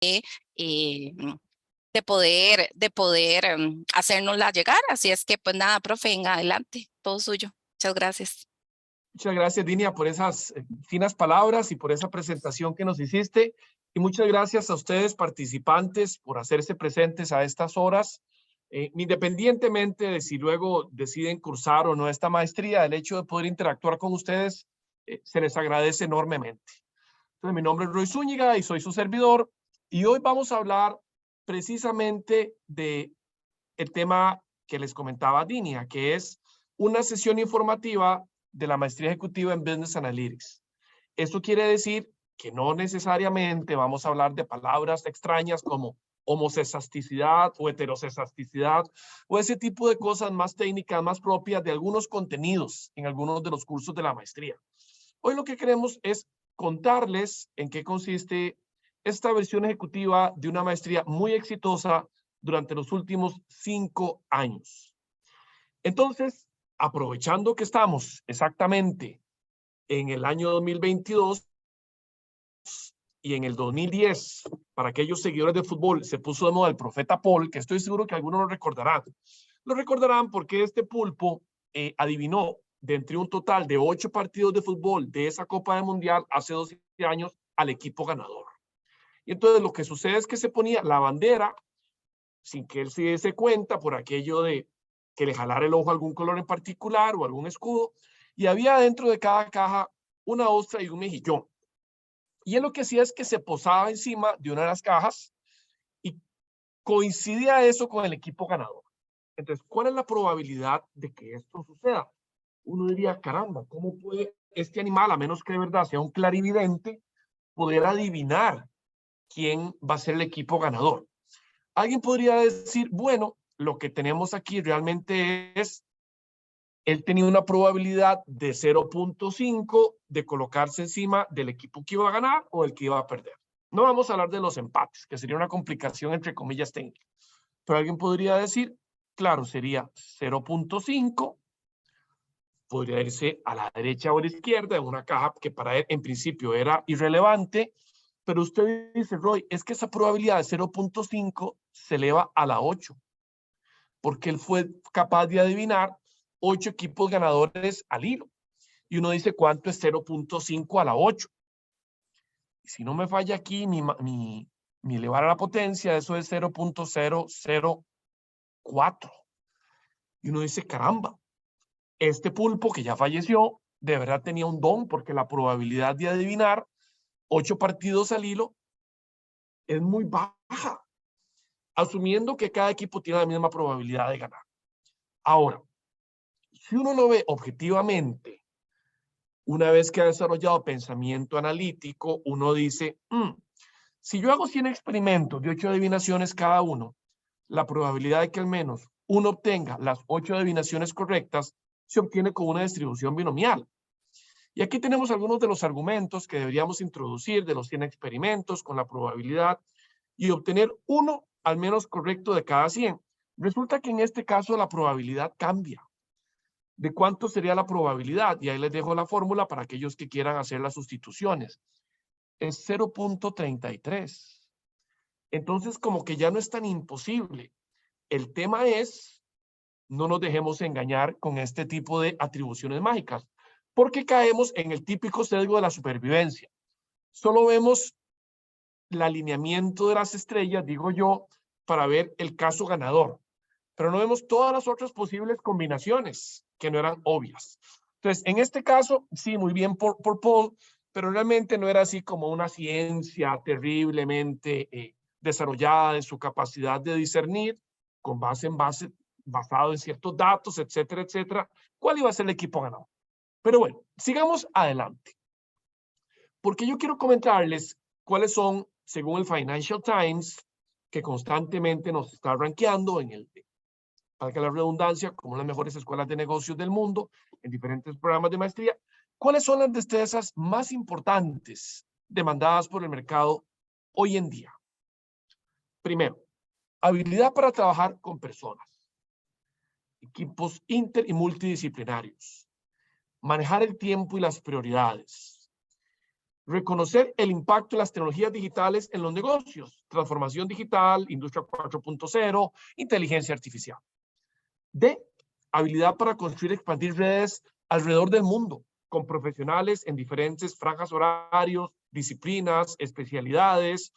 eh, de poder hacérnosla llegar. Así es que, pues nada, profe, en adelante, todo suyo. Muchas gracias. Muchas gracias, Dinia, por esas finas palabras y por esa presentación que nos hiciste. Y muchas gracias a ustedes, participantes, por hacerse presentes a estas horas. Independientemente de si luego deciden cursar o no esta maestría, el hecho de poder interactuar con ustedes se les agradece enormemente. Entonces, mi nombre es Roy Zúñiga y soy su servidor. Y hoy vamos a hablar precisamente de el tema que les comentaba Dinia, que es una sesión informativa de la maestría ejecutiva en Business Analytics. Esto quiere decir que no necesariamente vamos a hablar de palabras extrañas como homosexasticidad o heterosexasticidad o ese tipo de cosas más técnicas, más propias de algunos contenidos en algunos de los cursos de la maestría. Hoy lo que queremos es contarles en qué consiste esta versión ejecutiva de una maestría muy exitosa durante los últimos 5 años. Entonces, aprovechando que estamos exactamente en el año 2022 y en el 2010, para aquellos seguidores de fútbol, se puso de moda el profeta Paul, que estoy seguro que algunos lo recordarán. Lo recordarán porque este pulpo adivinó de entre un total de 8 partidos de fútbol de esa Copa del Mundial hace 12 años al equipo ganador. Y entonces lo que sucede es que se ponía la bandera sin que él se diese cuenta por aquello de que le jalara el ojo a algún color en particular o algún escudo, y había dentro de cada caja una ostra y un mejillón. Y él lo que hacía es que se posaba encima de una de las cajas y coincidía eso con el equipo ganador. Entonces, ¿cuál es la probabilidad de que esto suceda? Uno diría, caramba, ¿cómo puede este animal, a menos que de verdad sea un clarividente, poder adivinar quién va a ser el equipo ganador? Alguien podría decir, bueno, lo que tenemos aquí realmente es, él tenía una probabilidad de 0.5 de colocarse encima del equipo que iba a ganar o el que iba a perder. No vamos a hablar de los empates, que sería una complicación entre comillas técnica. Pero alguien podría decir, claro, sería 0.5, podría irse a la derecha o a la izquierda en una caja que para él en principio era irrelevante, pero usted dice, Roy, es que esa probabilidad de 0.5 se eleva a la 8, porque él fue capaz de adivinar 8 equipos ganadores al hilo. Y uno dice, ¿cuánto es 0.5 a la 8? Y si no me falla aquí, mi elevar a la potencia, eso es 0.004. Y uno dice, caramba, este pulpo que ya falleció, de verdad tenía un don, porque la probabilidad de adivinar 8 partidos al hilo es muy baja, asumiendo que cada equipo tiene la misma probabilidad de ganar. Ahora, si uno lo ve objetivamente, una vez que ha desarrollado pensamiento analítico, uno dice, si yo hago 100 experimentos de 8 adivinaciones cada uno, la probabilidad de que al menos uno obtenga las 8 adivinaciones correctas se obtiene con una distribución binomial. Y aquí tenemos algunos de los argumentos que deberíamos introducir de los 100 experimentos con la probabilidad y obtener uno al menos correcto de cada 100. Resulta que en este caso la probabilidad cambia. ¿De cuánto sería la probabilidad? Y ahí les dejo la fórmula para aquellos que quieran hacer las sustituciones. Es 0.33. Entonces, como que ya no es tan imposible. El tema es, no nos dejemos engañar con este tipo de atribuciones mágicas, porque caemos en el típico sesgo de la supervivencia. Solo vemos el alineamiento de las estrellas, digo yo, para ver el caso ganador, pero no vemos todas las otras posibles combinaciones que no eran obvias. Entonces, en este caso, sí, muy bien por Paul, pero realmente no era así como una ciencia terriblemente desarrollada en su capacidad de discernir con basado en ciertos datos, etcétera, etcétera, cuál iba a ser el equipo ganador. Pero bueno, sigamos adelante. Porque yo quiero comentarles cuáles son, según el Financial Times, que constantemente nos está rankeando en el, valga la redundancia, como las mejores escuelas de negocios del mundo, en diferentes programas de maestría, cuáles son las destrezas más importantes demandadas por el mercado hoy en día. Primero, habilidad para trabajar con personas, equipos inter y multidisciplinarios, manejar el tiempo y las prioridades, Reconocer el impacto de las tecnologías digitales en los negocios, transformación digital, industria 4.0, inteligencia artificial. D, habilidad para construir y expandir redes alrededor del mundo, con profesionales en diferentes franjas horarios, disciplinas, especialidades,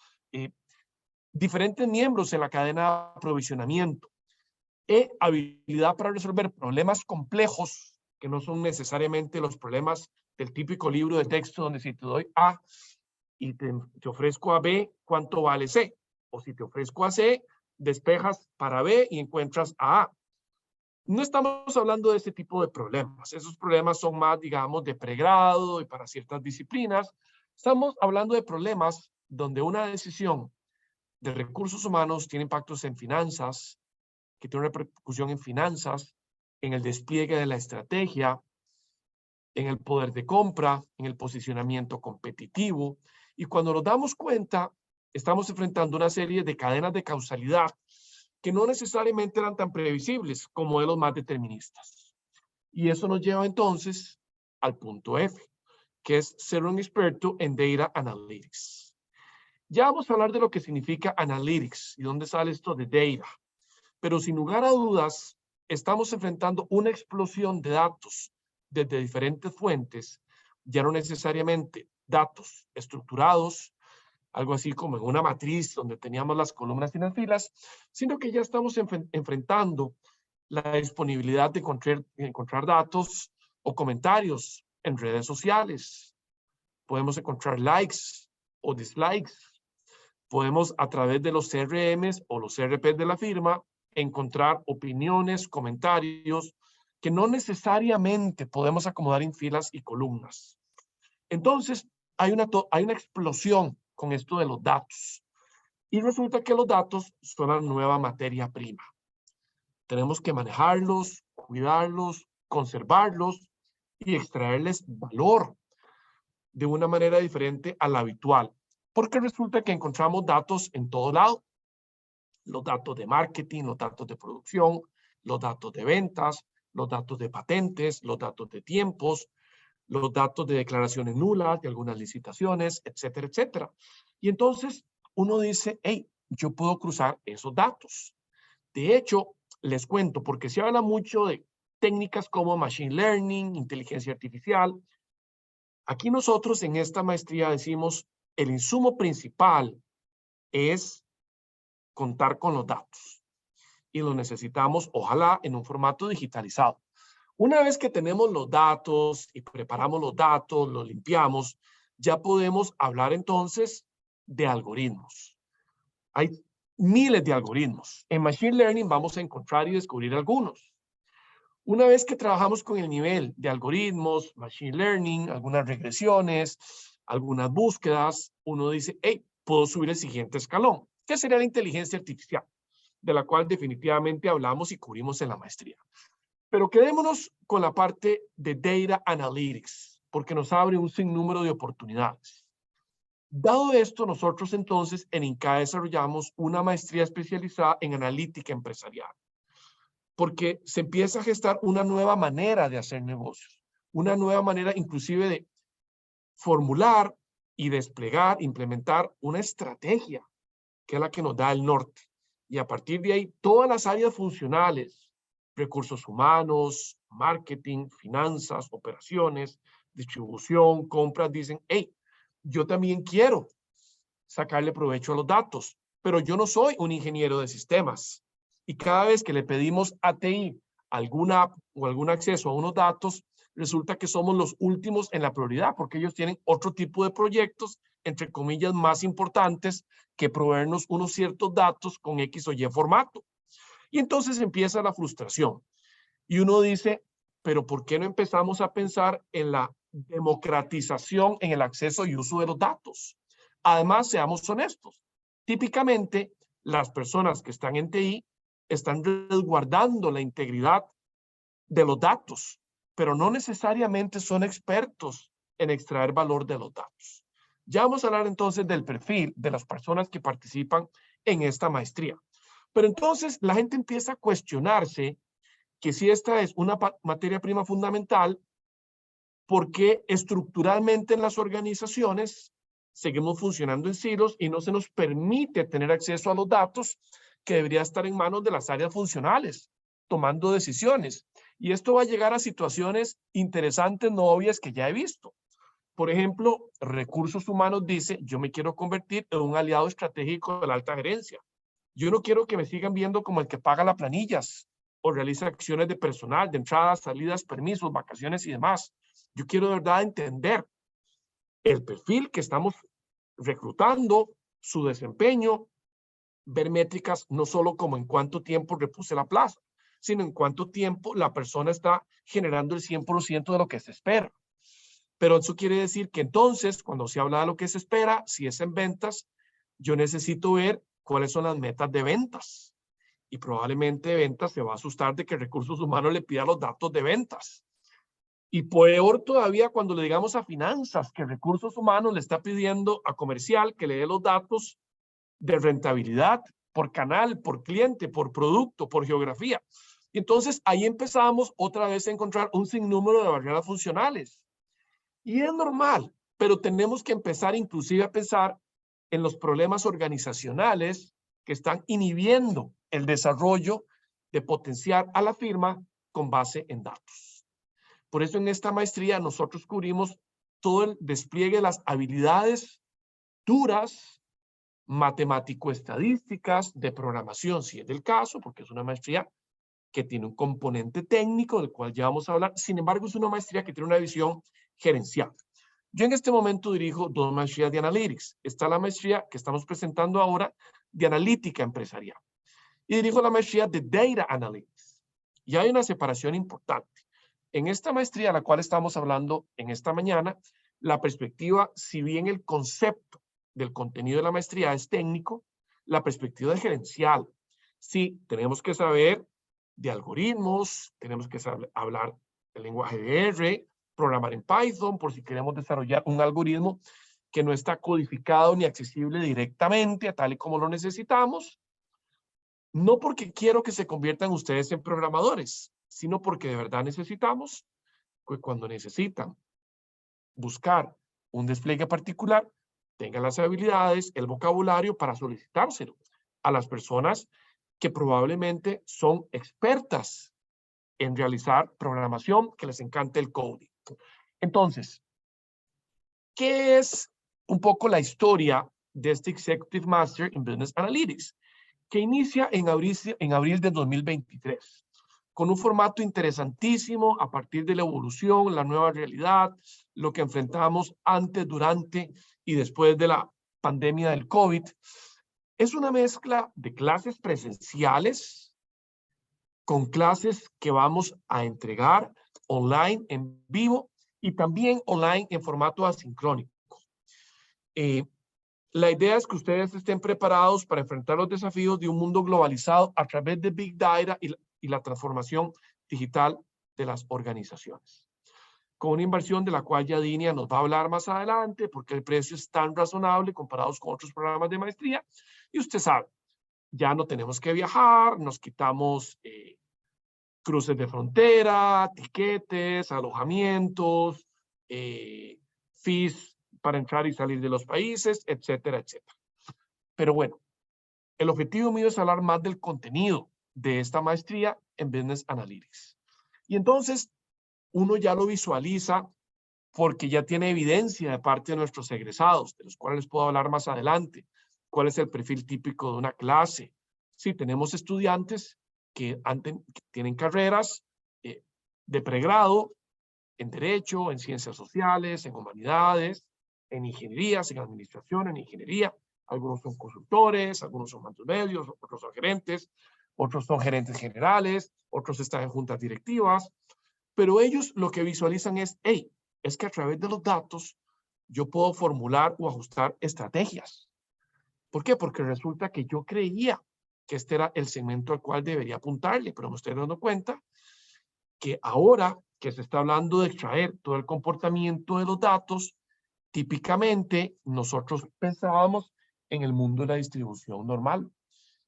diferentes miembros en la cadena de aprovisionamiento. E, habilidad para resolver problemas complejos, que no son necesariamente los problemas del típico libro de texto donde si te doy A y te ofrezco a B, ¿cuánto vale C? O si te ofrezco a C, despejas para B y encuentras a A. No estamos hablando de ese tipo de problemas. Esos problemas son más, digamos, de pregrado y para ciertas disciplinas. Estamos hablando de problemas donde una decisión de recursos humanos tiene impactos en finanzas, que tiene una repercusión en finanzas, en el despliegue de la estrategia, en el poder de compra, en el posicionamiento competitivo. Y cuando nos damos cuenta, estamos enfrentando una serie de cadenas de causalidad que no necesariamente eran tan previsibles como modelos más deterministas. Y eso nos lleva entonces al punto F, que es ser un experto en Data Analytics. Ya vamos a hablar de lo que significa Analytics y dónde sale esto de Data. Pero sin lugar a dudas, estamos enfrentando una explosión de datos desde diferentes fuentes, ya no necesariamente datos estructurados, algo así como en una matriz donde teníamos las columnas y las filas, sino que ya estamos enfrentando la disponibilidad de encontrar datos o comentarios en redes sociales. Podemos encontrar likes o dislikes. Podemos a través de los CRMs o los CRPs de la firma encontrar opiniones, comentarios que no necesariamente podemos acomodar en filas y columnas. Entonces, hay una explosión con esto de los datos. Y resulta que los datos son la nueva materia prima. Tenemos que manejarlos, cuidarlos, conservarlos y extraerles valor de una manera diferente a la habitual. Porque resulta que encontramos datos en todo lado. Los datos de marketing, los datos de producción, los datos de ventas, los datos de patentes, los datos de tiempos, los datos de declaraciones nulas, de algunas licitaciones, etcétera, etcétera. Y entonces uno dice, hey, yo puedo cruzar esos datos. De hecho, les cuento, porque se habla mucho de técnicas como Machine Learning, inteligencia artificial. Aquí nosotros en esta maestría decimos, el insumo principal es contar con los datos. Y los necesitamos, ojalá, en un formato digitalizado. Una vez que tenemos los datos y preparamos los datos, los limpiamos, ya podemos hablar entonces de algoritmos. Hay miles de algoritmos. En Machine Learning vamos a encontrar y descubrir algunos. Una vez que trabajamos con el nivel de algoritmos, Machine Learning, algunas regresiones, algunas búsquedas, uno dice, hey, puedo subir el siguiente escalón. ¿Qué sería la inteligencia artificial? De la cual definitivamente hablamos y cubrimos en la maestría. Pero quedémonos con la parte de Data Analytics, porque nos abre un sinnúmero de oportunidades. Dado esto, nosotros entonces en INCAE desarrollamos una maestría especializada en analítica empresarial, porque se empieza a gestar una nueva manera de hacer negocios, una nueva manera inclusive de formular y desplegar, implementar una estrategia, que es la que nos da el norte. Y a partir de ahí, todas las áreas funcionales, recursos humanos, marketing, finanzas, operaciones, distribución, compras, dicen, hey, yo también quiero sacarle provecho a los datos, pero yo no soy un ingeniero de sistemas. Y cada vez que le pedimos a TI alguna app o algún acceso a unos datos, resulta que somos los últimos en la prioridad, porque ellos tienen otro tipo de proyectos, entre comillas, más importantes que proveernos unos ciertos datos con X o Y formato. Y entonces empieza la frustración. Y uno dice, pero ¿por qué no empezamos a pensar en la democratización en el acceso y uso de los datos? Además, seamos honestos. Típicamente, las personas que están en TI están resguardando la integridad de los datos, pero no necesariamente son expertos en extraer valor de los datos. Ya vamos a hablar entonces del perfil de las personas que participan en esta maestría. Pero entonces la gente empieza a cuestionarse que si esta es una materia prima fundamental, porque estructuralmente en las organizaciones seguimos funcionando en silos y no se nos permite tener acceso a los datos que debería estar en manos de las áreas funcionales, tomando decisiones. Y esto va a llegar a situaciones interesantes, no obvias, que ya he visto. Por ejemplo, Recursos Humanos dice, yo me quiero convertir en un aliado estratégico de la alta gerencia. Yo no quiero que me sigan viendo como el que paga las planillas o realiza acciones de personal, de entradas, salidas, permisos, vacaciones y demás. Yo quiero de verdad entender el perfil que estamos reclutando, su desempeño, ver métricas no solo como en cuánto tiempo repuse la plaza, sino en cuánto tiempo la persona está generando el 100% de lo que se espera. Pero eso quiere decir que entonces, cuando se habla de lo que se espera, si es en ventas, yo necesito ver cuáles son las metas de ventas. Y probablemente ventas se va a asustar de que Recursos Humanos le pida los datos de ventas. Y peor todavía cuando le digamos a finanzas que Recursos Humanos le está pidiendo a comercial que le dé los datos de rentabilidad por canal, por cliente, por producto, por geografía. Y entonces ahí empezamos otra vez a encontrar un sinnúmero de barreras funcionales. Y es normal, pero tenemos que empezar inclusive a pensar en los problemas organizacionales que están inhibiendo el desarrollo de potenciar a la firma con base en datos. Por eso en esta maestría nosotros cubrimos todo el despliegue de las habilidades duras, matemático-estadísticas, de programación, si es del caso, porque es una maestría que tiene un componente técnico, del cual ya vamos a hablar. Sin embargo, es una maestría que tiene una visión gerencial. Yo en este momento dirijo 2 maestrías de Analytics. Está la maestría que estamos presentando ahora de Analítica Empresarial. Y dirijo la maestría de Data Analytics. Y hay una separación importante. En esta maestría, a la cual estamos hablando en esta mañana, la perspectiva, si bien el concepto del contenido de la maestría es técnico, la perspectiva es gerencial. Sí, tenemos que saber de algoritmos, tenemos que saber hablar del lenguaje de R, programar en Python, por si queremos desarrollar un algoritmo que no está codificado ni accesible directamente, tal y como lo necesitamos. No porque quiero que se conviertan ustedes en programadores, sino porque de verdad necesitamos que cuando necesitan buscar un despliegue particular, tengan las habilidades, el vocabulario para solicitárselo a las personas que probablemente son expertas en realizar programación, que les encanta el coding. Entonces, ¿qué es un poco la historia de este Executive Master in Business Analytics? Que inicia en abril de 2023, con un formato interesantísimo a partir de la evolución, la nueva realidad, lo que enfrentamos antes, durante y después de la pandemia del COVID. Es una mezcla de clases presenciales con clases que vamos a entregar online, en vivo, y también online en formato asincrónico. La idea es que ustedes estén preparados para enfrentar los desafíos de un mundo globalizado a través de Big Data y la transformación digital de las organizaciones. Con una inversión de la cual ya Dinia nos va a hablar más adelante, porque el precio es tan razonable comparados con otros programas de maestría. Y usted sabe, ya no tenemos que viajar, nos quitamos cruces de frontera, tiquetes, alojamientos, fees para entrar y salir de los países, etcétera, etcétera. Pero bueno, el objetivo mío es hablar más del contenido de esta maestría en Business Analytics. Y entonces, uno ya lo visualiza porque ya tiene evidencia de parte de nuestros egresados, de los cuales les puedo hablar más adelante. ¿Cuál es el perfil típico de una clase? Sí, tenemos estudiantes que tienen carreras de pregrado en Derecho, en Ciencias Sociales, en Humanidades, en Ingenierías, en Administración, en Ingeniería. Algunos son consultores, algunos son mandos medios, otros son gerentes, otros son gerentes generales, otros están en juntas directivas. Pero ellos lo que visualizan es, hey, es que a través de los datos yo puedo formular o ajustar estrategias. ¿Por qué? Porque resulta que yo creía que este era el segmento al cual debería apuntarle, pero me estoy dando cuenta que ahora que se está hablando de extraer todo el comportamiento de los datos, típicamente nosotros pensábamos en el mundo de la distribución normal.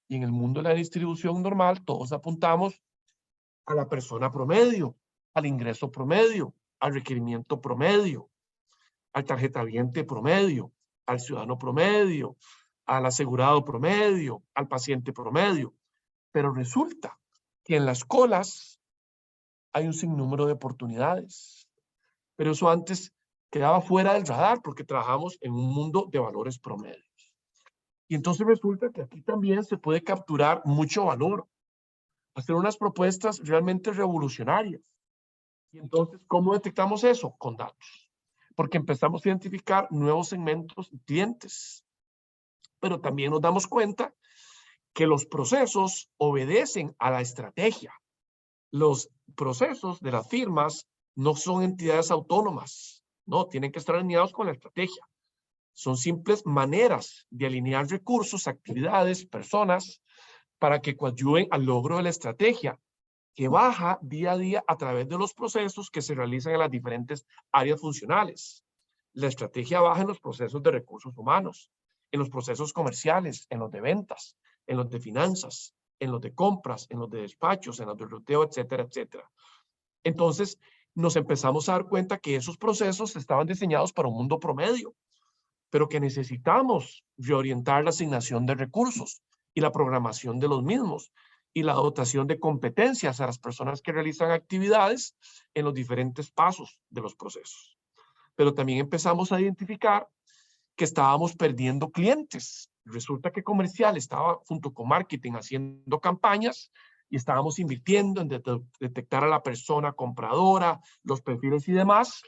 Y en el mundo de la distribución normal todos apuntamos a la persona promedio, al ingreso promedio, al requerimiento promedio, al tarjetaviente promedio, al ciudadano promedio, al asegurado promedio, al paciente promedio. Pero resulta que en las colas hay un sinnúmero de oportunidades. Pero eso antes quedaba fuera del radar porque trabajamos en un mundo de valores promedios. Y entonces resulta que aquí también se puede capturar mucho valor, hacer unas propuestas realmente revolucionarias. Y entonces, ¿cómo detectamos eso? Con datos. Porque empezamos a identificar nuevos segmentos de clientes. Pero también nos damos cuenta que los procesos obedecen a la estrategia. Los procesos de las firmas no son entidades autónomas, no, tienen que estar alineados con la estrategia. Son simples maneras de alinear recursos, actividades, personas, para que coadyuven al logro de la estrategia, que baja día a día a través de los procesos que se realizan en las diferentes áreas funcionales. La estrategia baja en los procesos de recursos humanos, en los procesos comerciales, en los de ventas, en los de finanzas, en los de compras, en los de despachos, en los de ruteo, etcétera, etcétera. Entonces, nos empezamos a dar cuenta que esos procesos estaban diseñados para un mundo promedio, pero que necesitamos reorientar la asignación de recursos y la programación de los mismos y la dotación de competencias a las personas que realizan actividades en los diferentes pasos de los procesos. Pero también empezamos a identificar que estábamos perdiendo clientes. Resulta que comercial estaba junto con marketing haciendo campañas y estábamos invirtiendo en detectar a la persona compradora, los perfiles y demás.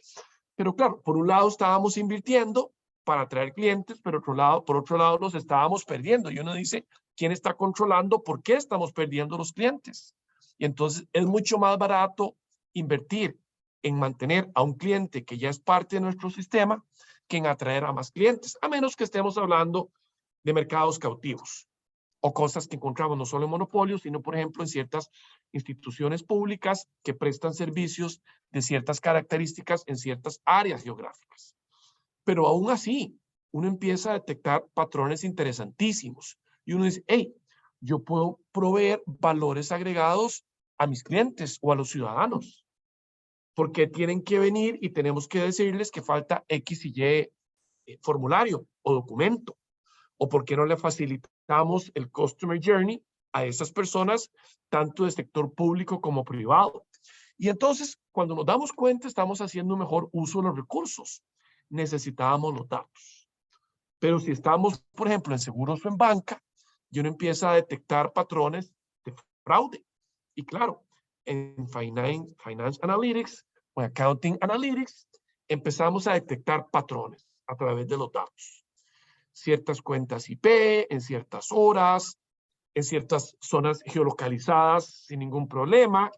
Pero claro, por un lado estábamos invirtiendo para atraer clientes, pero por otro lado los estábamos perdiendo. Y uno dice, ¿quién está controlando por qué estamos perdiendo los clientes? Y entonces es mucho más barato invertir en mantener a un cliente que ya es parte de nuestro sistema que en atraer a más clientes, a menos que estemos hablando de mercados cautivos o cosas que encontramos no solo en monopolios, sino por ejemplo en ciertas instituciones públicas que prestan servicios de ciertas características en ciertas áreas geográficas. Pero aún así, uno empieza a detectar patrones interesantísimos y uno dice, hey, yo puedo proveer valores agregados a mis clientes o a los ciudadanos, porque tienen que venir y tenemos que decirles que falta X y Y formulario o documento, o por qué no le facilitamos el Customer Journey a esas personas, tanto de sector público como privado. Y entonces, cuando nos damos cuenta, estamos haciendo un mejor uso de los recursos. Necesitábamos los datos. Pero si estamos, por ejemplo, en seguros o en banca, y uno empieza a detectar patrones de fraude. Y claro, en Finance Analytics o Accounting Analytics, empezamos a detectar patrones a través de los datos. Ciertas cuentas IP, en ciertas horas, en ciertas zonas geolocalizadas sin ningún problema.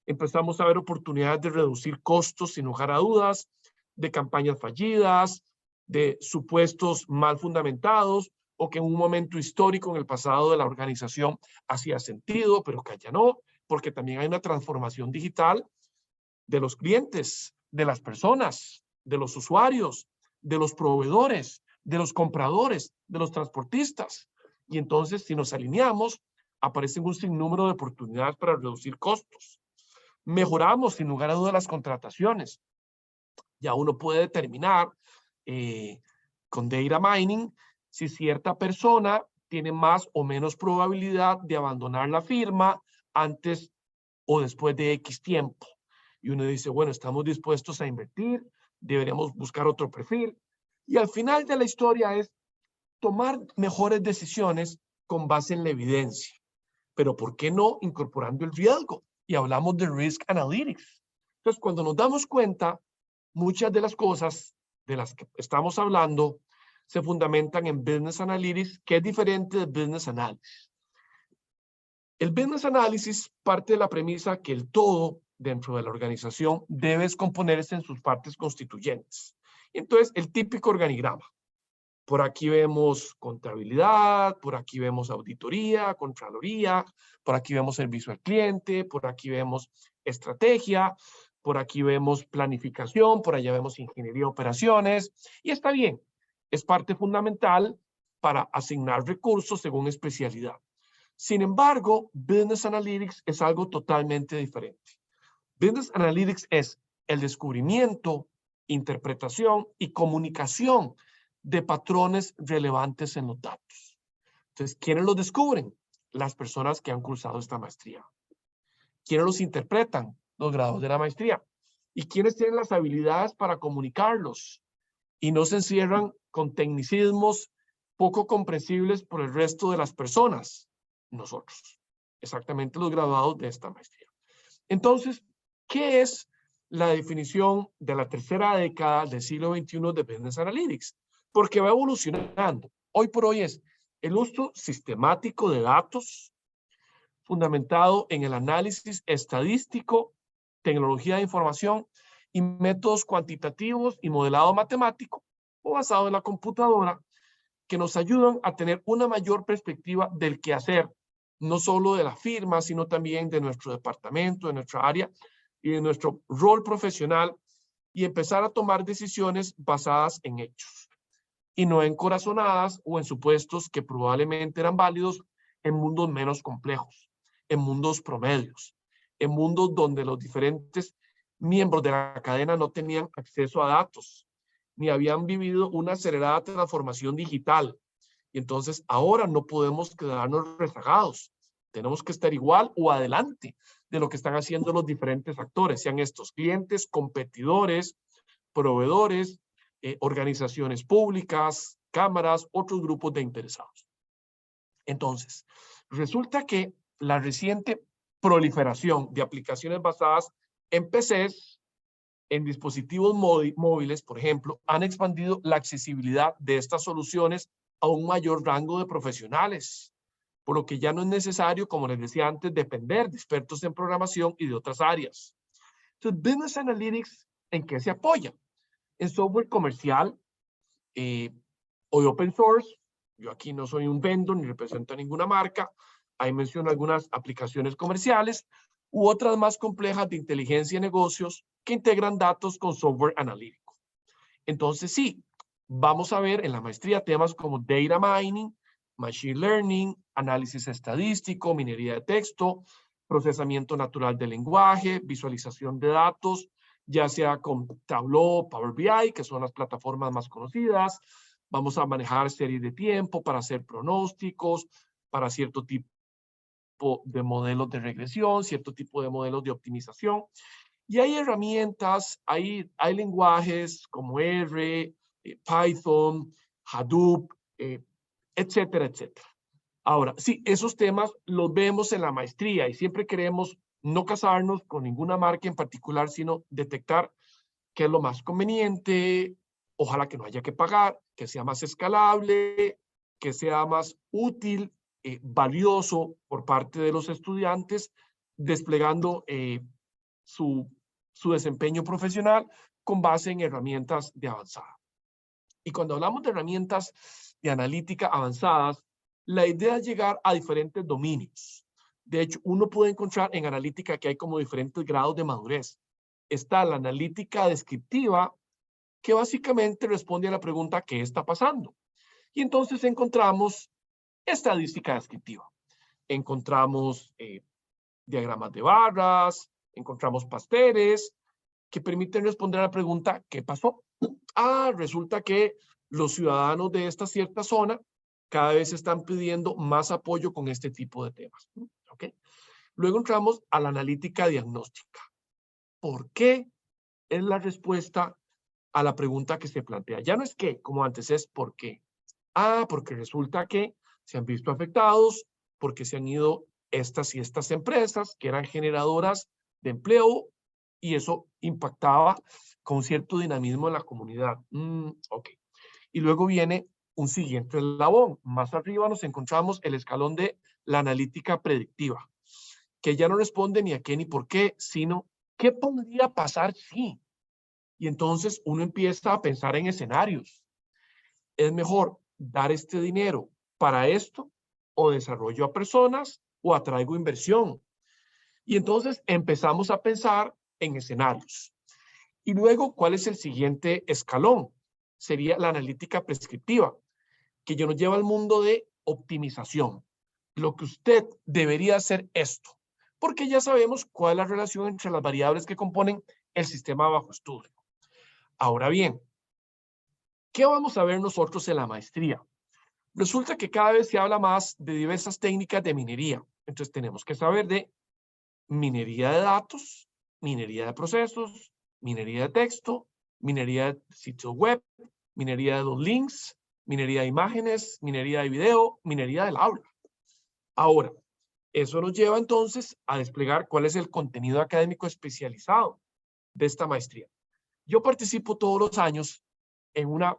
Empezamos a ver oportunidades de reducir costos sin lugar a dudas, de campañas fallidas, de supuestos mal fundamentados o que en un momento histórico en el pasado de la organización hacía sentido, pero que ya no, porque también hay una transformación digital de los clientes, de las personas, de los usuarios, de los proveedores, de los compradores, de los transportistas. Y entonces, si nos alineamos, aparecen un sinnúmero de oportunidades para reducir costos. Mejoramos, sin lugar a dudas, las contrataciones. Ya uno puede determinar con data mining si cierta persona tiene más o menos probabilidad de abandonar la firma antes o después de X tiempo. Y uno dice, bueno, estamos dispuestos a invertir, deberíamos buscar otro perfil. Y al final de la historia es tomar mejores decisiones con base en la evidencia. Pero ¿por qué no incorporando el riesgo? Y hablamos de Risk Analytics. Entonces, cuando nos damos cuenta, muchas de las cosas de las que estamos hablando se fundamentan en Business Analytics, que es diferente de Business Analysis. El Business Analysis parte de la premisa que el todo dentro de la organización debe descomponerse en sus partes constituyentes. Entonces, el típico organigrama. Por aquí vemos contabilidad, por aquí vemos auditoría, contraloría, por aquí vemos servicio al cliente, por aquí vemos estrategia, por aquí vemos planificación, por allá vemos ingeniería de operaciones. Y está bien, es parte fundamental para asignar recursos según especialidad. Sin embargo, Business Analytics es algo totalmente diferente. Business Analytics es el descubrimiento, interpretación y comunicación de patrones relevantes en los datos. Entonces, ¿quiénes los descubren? Las personas que han cursado esta maestría. ¿Quiénes los interpretan? Los grados de la maestría. ¿Y quiénes tienen las habilidades para comunicarlos? Y no se encierran con tecnicismos poco comprensibles por el resto de las personas. Nosotros. Exactamente los graduados de esta maestría. Entonces, ¿qué es la definición de la tercera década del siglo XXI de Business Analytics? Porque va evolucionando. Hoy por hoy es el uso sistemático de datos fundamentado en el análisis estadístico, tecnología de información y métodos cuantitativos y modelado matemático o basado en la computadora que nos ayudan a tener una mayor perspectiva del quehacer, no solo de la firma, sino también de nuestro departamento, de nuestra área y de nuestro rol profesional y empezar a tomar decisiones basadas en hechos y no en corazonadas o en supuestos que probablemente eran válidos en mundos menos complejos, en mundos promedios, en mundos donde los diferentes miembros de la cadena no tenían acceso a datos, ni habían vivido una acelerada transformación digital. Y entonces ahora no podemos quedarnos rezagados. Tenemos que estar igual o adelante de lo que están haciendo los diferentes actores, sean estos clientes, competidores, proveedores, organizaciones públicas, cámaras, otros grupos de interesados. Entonces, resulta que la reciente proliferación de aplicaciones basadas en PCs, en dispositivos móviles, por ejemplo, han expandido la accesibilidad de estas soluciones a un mayor rango de profesionales, por lo que ya no es necesario, como les decía antes, depender de expertos en programación y de otras áreas. Entonces, Business Analytics, ¿en qué se apoya? En software comercial o de open source. Yo aquí no soy un vendor ni represento a ninguna marca. Ahí menciono algunas aplicaciones comerciales u otras más complejas de inteligencia y negocios que integran datos con software analítico. Entonces, sí, vamos a ver en la maestría temas como data mining, machine learning, análisis estadístico, minería de texto, procesamiento natural del lenguaje, visualización de datos, ya sea con Tableau, Power BI, que son las plataformas más conocidas. Vamos a manejar series de tiempo para hacer pronósticos, para cierto tipo de modelos de regresión, cierto tipo de modelos de optimización. Y hay herramientas, hay lenguajes como R, Python, Hadoop, etcétera, etcétera. Ahora, sí, esos temas los vemos en la maestría y siempre queremos no casarnos con ninguna marca en particular, sino detectar qué es lo más conveniente, ojalá que no haya que pagar, que sea más escalable, que sea más útil, valioso por parte de los estudiantes, desplegando su desempeño profesional con base en herramientas de avanzada. Y cuando hablamos de herramientas de analítica avanzadas, la idea es llegar a diferentes dominios. De hecho, uno puede encontrar en analítica que hay como diferentes grados de madurez. Está la analítica descriptiva, que básicamente responde a la pregunta ¿qué está pasando? Y entonces encontramos estadística descriptiva. Encontramos diagramas de barras, encontramos pasteles que permiten responder a la pregunta ¿qué pasó? Ah, resulta que los ciudadanos de esta cierta zona cada vez están pidiendo más apoyo con este tipo de temas. ¿Okay? Luego entramos a la analítica diagnóstica. ¿Por qué? Es la respuesta a la pregunta que se plantea. Ya no es qué, como antes, es por qué. Ah, porque resulta que se han visto afectados, porque se han ido estas y estas empresas que eran generadoras de empleo y eso impactaba con cierto dinamismo en la comunidad. Ok. Y luego viene un siguiente eslabón. Más arriba nos encontramos el escalón de la analítica predictiva, que ya no responde ni a qué ni por qué, sino qué podría pasar si. Y entonces uno empieza a pensar en escenarios. ¿Es mejor dar este dinero para esto o desarrollo a personas o atraigo inversión? Y entonces empezamos a pensar en escenarios. Y luego, ¿cuál es el siguiente escalón? Sería la analítica prescriptiva, que ya nos lleva al mundo de optimización. Lo que usted debería hacer esto. porque ya sabemos cuál es la relación entre las variables que componen el sistema bajo estudio. Ahora bien, ¿qué vamos a ver nosotros en la maestría? Resulta que cada vez se habla más de diversas técnicas de minería. Entonces tenemos que saber de minería de datos, minería de procesos, minería de texto, minería de sitios web, minería de los links, minería de imágenes, minería de video, minería del aula. Ahora, eso nos lleva entonces a desplegar cuál es el contenido académico especializado de esta maestría. Yo participo todos los años en una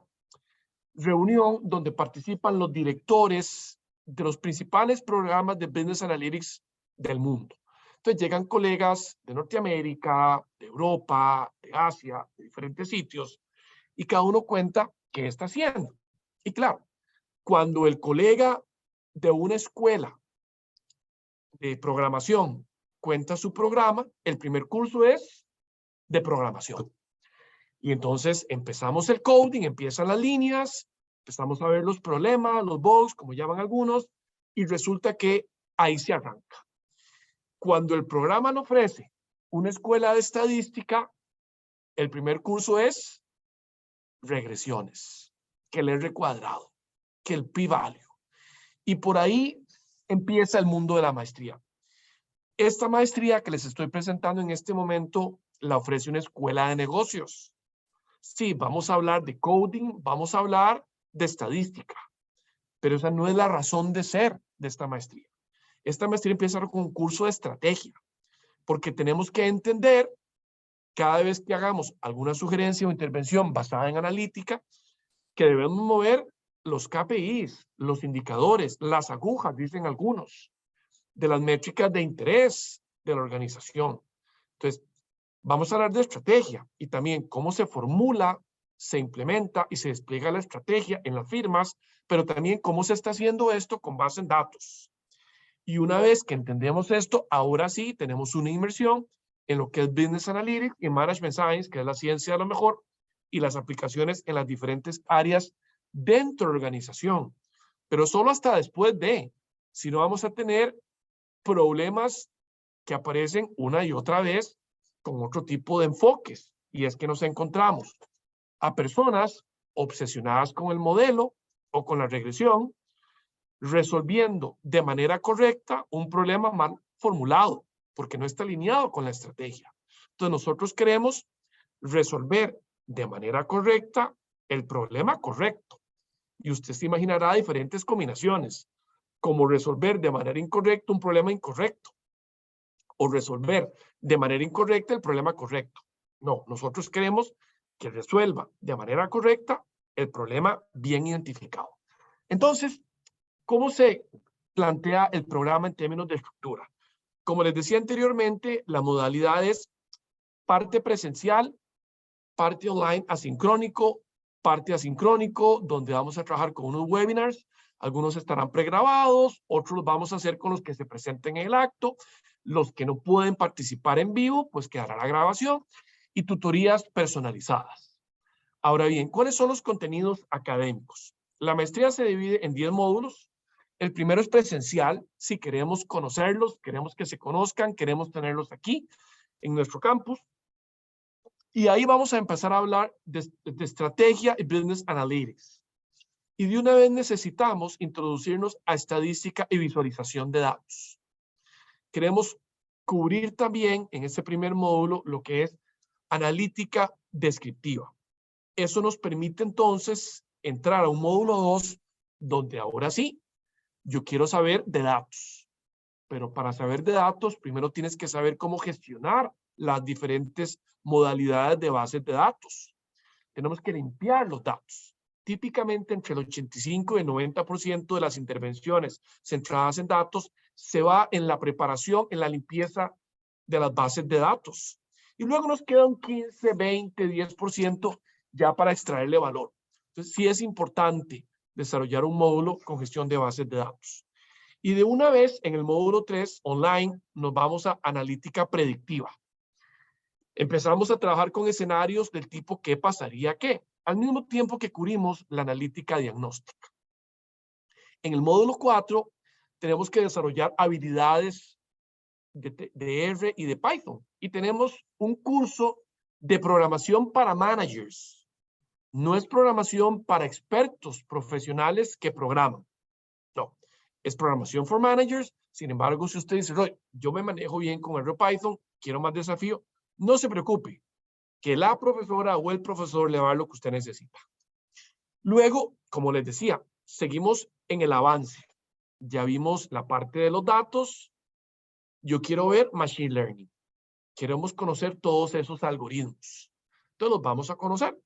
reunión donde participan los directores de los principales programas de Business Analytics del mundo. Entonces llegan colegas de Norteamérica, de Europa, de Asia, de diferentes sitios, y cada uno cuenta qué está haciendo. Y claro, cuando el colega de una escuela de programación cuenta su programa, el primer curso es de programación. Y entonces empezamos el coding, empiezan las líneas, empezamos a ver los problemas, los bugs, como llaman algunos, y resulta que ahí se arranca. Cuando el programa nos ofrece una escuela de estadística, el primer curso es regresiones, que el R cuadrado, que el p-value. Y por ahí empieza el mundo de la maestría. Esta maestría que les estoy presentando en este momento la ofrece una escuela de negocios. Sí, vamos a hablar de coding, vamos a hablar de estadística, pero esa no es la razón de ser de esta maestría. Esta maestría empieza con un curso de estrategia, porque tenemos que entender cada vez que hagamos alguna sugerencia o intervención basada en analítica, que debemos mover los KPIs, los indicadores, las agujas, dicen algunos, de las métricas de interés de la organización. Entonces, vamos a hablar de estrategia y también cómo se formula, se implementa y se despliega la estrategia en las firmas, pero también cómo se está haciendo esto con base en datos. Y una vez que entendemos esto, ahora sí tenemos una inmersión en lo que es Business Analytics y Management Science, que es la ciencia de lo mejor, y las aplicaciones en las diferentes áreas dentro de la organización. Pero solo hasta después de, si no vamos a tener problemas que aparecen una y otra vez con otro tipo de enfoques. Y es que nos encontramos a personas obsesionadas con el modelo o con la regresión, resolviendo de manera correcta un problema mal formulado, porque no está alineado con la estrategia. Entonces nosotros queremos resolver de manera correcta el problema correcto. Y usted se imaginará diferentes combinaciones, como resolver de manera incorrecta un problema incorrecto, o resolver de manera incorrecta el problema correcto. No, nosotros queremos que resuelva de manera correcta el problema bien identificado. Entonces, ¿cómo se plantea el programa en términos de estructura? Como les decía anteriormente, la modalidad es parte presencial, parte online asincrónico, parte asincrónico, donde vamos a trabajar con unos webinars. Algunos estarán pregrabados, otros los vamos a hacer con los que se presenten en el acto. Los que no pueden participar en vivo, pues quedará la grabación y tutorías personalizadas. Ahora bien, ¿cuáles son los contenidos académicos? La maestría se divide en 10 módulos. El primero es presencial. Si queremos conocerlos, queremos que se conozcan, queremos tenerlos aquí en nuestro campus. Y ahí vamos a empezar a hablar de estrategia y business analytics. Y de una vez necesitamos introducirnos a estadística y visualización de datos. Queremos cubrir también en ese primer módulo lo que es analítica descriptiva. Eso nos permite entonces entrar a un módulo 2 donde ahora sí, yo quiero saber de datos. Pero para saber de datos, primero tienes que saber cómo gestionar las diferentes modalidades de bases de datos. Tenemos que limpiar los datos. Típicamente entre el 85 y el 90% de las intervenciones centradas en datos se va en la preparación, en la limpieza de las bases de datos. Y luego nos queda un 15, 20, 10% ya para extraerle valor. Entonces sí es importante desarrollar un módulo con gestión de bases de datos. Y de una vez en el módulo 3 online nos vamos a analítica predictiva. Empezamos a trabajar con escenarios del tipo ¿qué pasaría qué? Al mismo tiempo que cubrimos la analítica diagnóstica. En el módulo 4 tenemos que desarrollar habilidades de R y de Python. Y tenemos un curso de programación para managers. No es programación para expertos profesionales que programan. No, es programación for managers. Sin embargo, si usted dice, Roy, yo me manejo bien con R Python, quiero más desafío, no se preocupe, que la profesora o el profesor le va a dar lo que usted necesita. Luego, como les decía, seguimos en el avance. Ya vimos la parte de los datos. Yo quiero ver Machine Learning. Queremos conocer todos esos algoritmos. Entonces los vamos a conocer.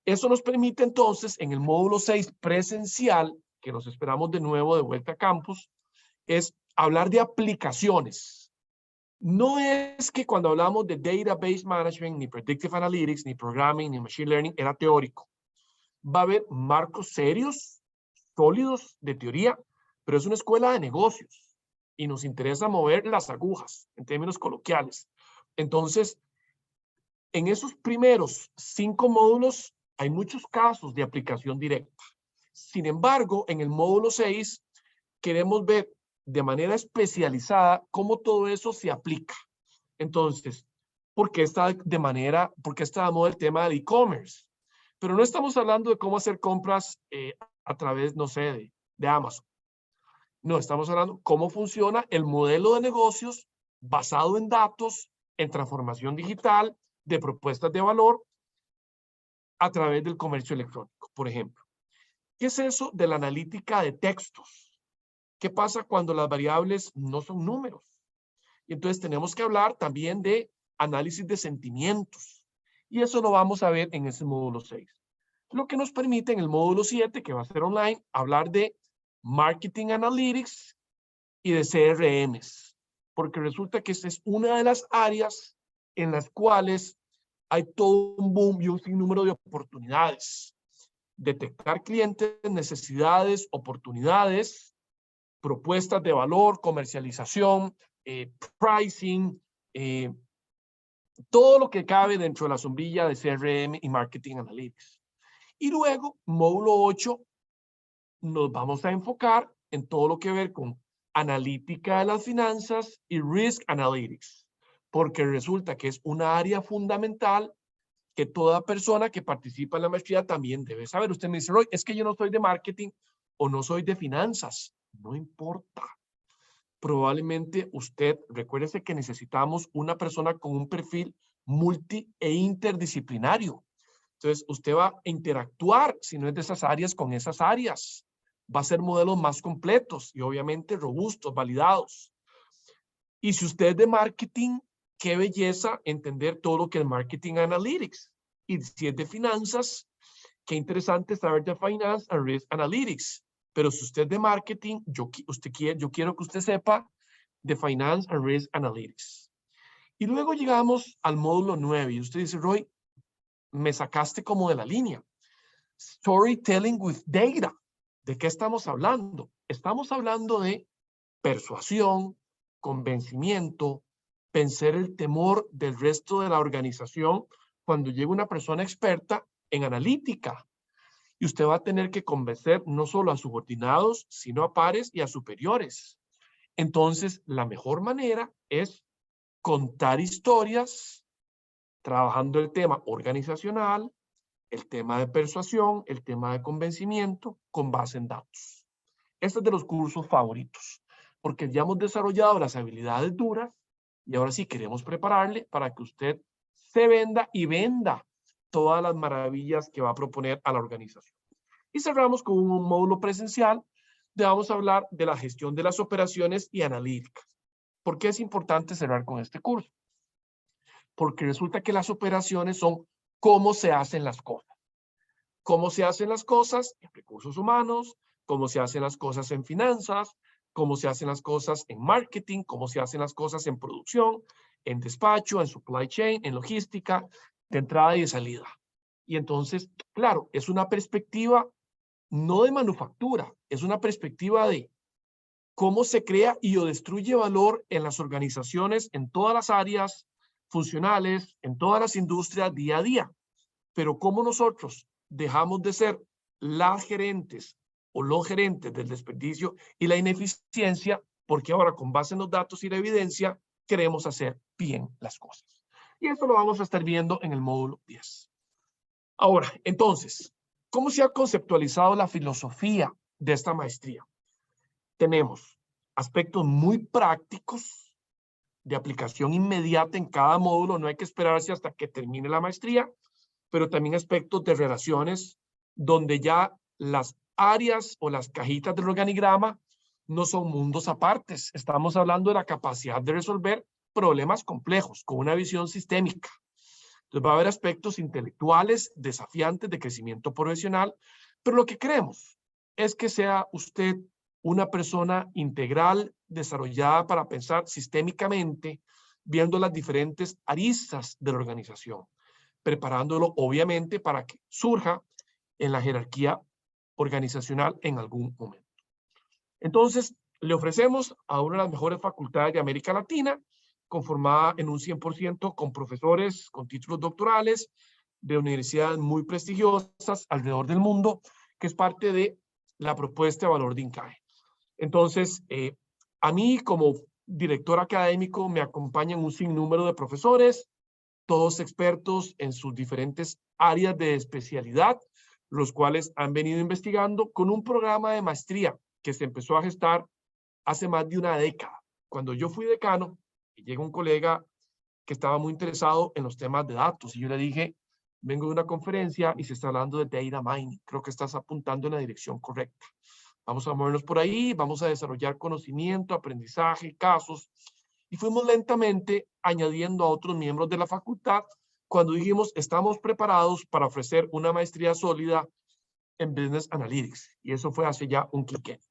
Eso nos permite entonces en el módulo 6 presencial, que nos esperamos de nuevo de vuelta a campus, es hablar de aplicaciones. No es que cuando hablamos de Database Management, ni Predictive Analytics, ni Programming, ni Machine Learning, era teórico. Va a haber marcos serios, sólidos de teoría, pero es una escuela de negocios y nos interesa mover las agujas en términos coloquiales. Entonces, en esos primeros 5 módulos hay muchos casos de aplicación directa. Sin embargo, en el módulo 6 queremos ver de manera especializada cómo todo eso se aplica. Entonces, ¿por qué está de moda el tema del e-commerce? Pero no estamos hablando de cómo hacer compras a través, no sé, de Amazon. No, estamos hablando de cómo funciona el modelo de negocios basado en datos, en transformación digital, de propuestas de valor a través del comercio electrónico, por ejemplo. ¿Qué es eso de la analítica de textos? ¿Qué pasa cuando las variables no son números? Y entonces tenemos que hablar también de análisis de sentimientos. Y eso lo vamos a ver en ese módulo 6. Lo que nos permite en el módulo 7, que va a ser online, hablar de Marketing Analytics y de CRMs. Porque resulta que esta es una de las áreas en las cuales hay todo un boom y un sinnúmero de oportunidades. Detectar clientes, necesidades, oportunidades, propuestas de valor, comercialización, pricing, todo lo que cabe dentro de la sombrilla de CRM y Marketing Analytics. Y luego, módulo 8, nos vamos a enfocar en todo lo que ver con analítica de las finanzas y Risk Analytics, porque resulta que es una área fundamental que toda persona que participa en la maestría también debe saber. Usted me dice, Roy, es que yo no soy de marketing o no soy de finanzas. No importa. Probablemente usted, recuérdese que necesitamos una persona con un perfil multi e interdisciplinario. Entonces, usted va a interactuar, si no es de esas áreas, con esas áreas. Va a ser modelos más completos y obviamente robustos, validados. Y si usted es de marketing, qué belleza entender todo lo que es Marketing Analytics. Y si es de finanzas, qué interesante saber de Finance and Risk Analytics. Pero si usted es de marketing, yo quiero que usted sepa de Finance and Risk Analytics. Y luego llegamos al módulo 9 y usted dice, Roy, me sacaste como de la línea. Storytelling with data. ¿De qué estamos hablando? Estamos hablando de persuasión, convencimiento, vencer el temor del resto de la organización cuando llega una persona experta en analítica. Y usted va a tener que convencer no solo a subordinados, sino a pares y a superiores. Entonces, la mejor manera es contar historias, trabajando el tema organizacional, el tema de persuasión, el tema de convencimiento, con base en datos. Este es de los cursos favoritos, porque ya hemos desarrollado las habilidades duras y ahora sí queremos prepararle para que usted se venda y venda todas las maravillas que va a proponer a la organización. Y cerramos con un módulo presencial donde vamos a hablar de la gestión de las operaciones y analíticas. ¿Por qué es importante cerrar con este curso? Porque resulta que las operaciones son cómo se hacen las cosas. Cómo se hacen las cosas en recursos humanos, cómo se hacen las cosas en finanzas, cómo se hacen las cosas en marketing, cómo se hacen las cosas en producción, en despacho, en supply chain, en logística, de entrada y de salida. Y entonces, claro, es una perspectiva no de manufactura, es una perspectiva de cómo se crea y o destruye valor en las organizaciones, en todas las áreas funcionales, en todas las industrias día a día. Pero cómo nosotros dejamos de ser las gerentes o los gerentes del desperdicio y la ineficiencia porque ahora con base en los datos y la evidencia queremos hacer bien las cosas. Y eso lo vamos a estar viendo en el módulo 10. Ahora, entonces, ¿cómo se ha conceptualizado la filosofía de esta maestría? Tenemos aspectos muy prácticos de aplicación inmediata en cada módulo, no hay que esperarse hasta que termine la maestría, pero también aspectos de relaciones donde ya las áreas o las cajitas del organigrama no son mundos apartes. Estamos hablando de la capacidad de resolver problemas complejos con una visión sistémica. Entonces va a haber aspectos intelectuales desafiantes de crecimiento profesional, pero lo que queremos es que sea usted una persona integral, desarrollada para pensar sistémicamente, viendo las diferentes aristas de la organización, preparándolo obviamente para que surja en la jerarquía organizacional en algún momento. Entonces, le ofrecemos a una de las mejores facultades de América Latina, conformada en un 100% con profesores con títulos doctorales de universidades muy prestigiosas alrededor del mundo, que es parte de la propuesta de valor de INCAE. Entonces, a mí como director académico me acompañan un sinnúmero de profesores, todos expertos en sus diferentes áreas de especialidad, los cuales han venido investigando con un programa de maestría que se empezó a gestar hace más de una década. Cuando yo fui decano, llega un colega que estaba muy interesado en los temas de datos y yo le dije, vengo de una conferencia y se está hablando de data mining, creo que estás apuntando en la dirección correcta. Vamos a movernos por ahí, vamos a desarrollar conocimiento, aprendizaje, casos, y fuimos lentamente añadiendo a otros miembros de la facultad cuando dijimos, estamos preparados para ofrecer una maestría sólida en Business Analytics, y eso fue hace ya un quinquenio.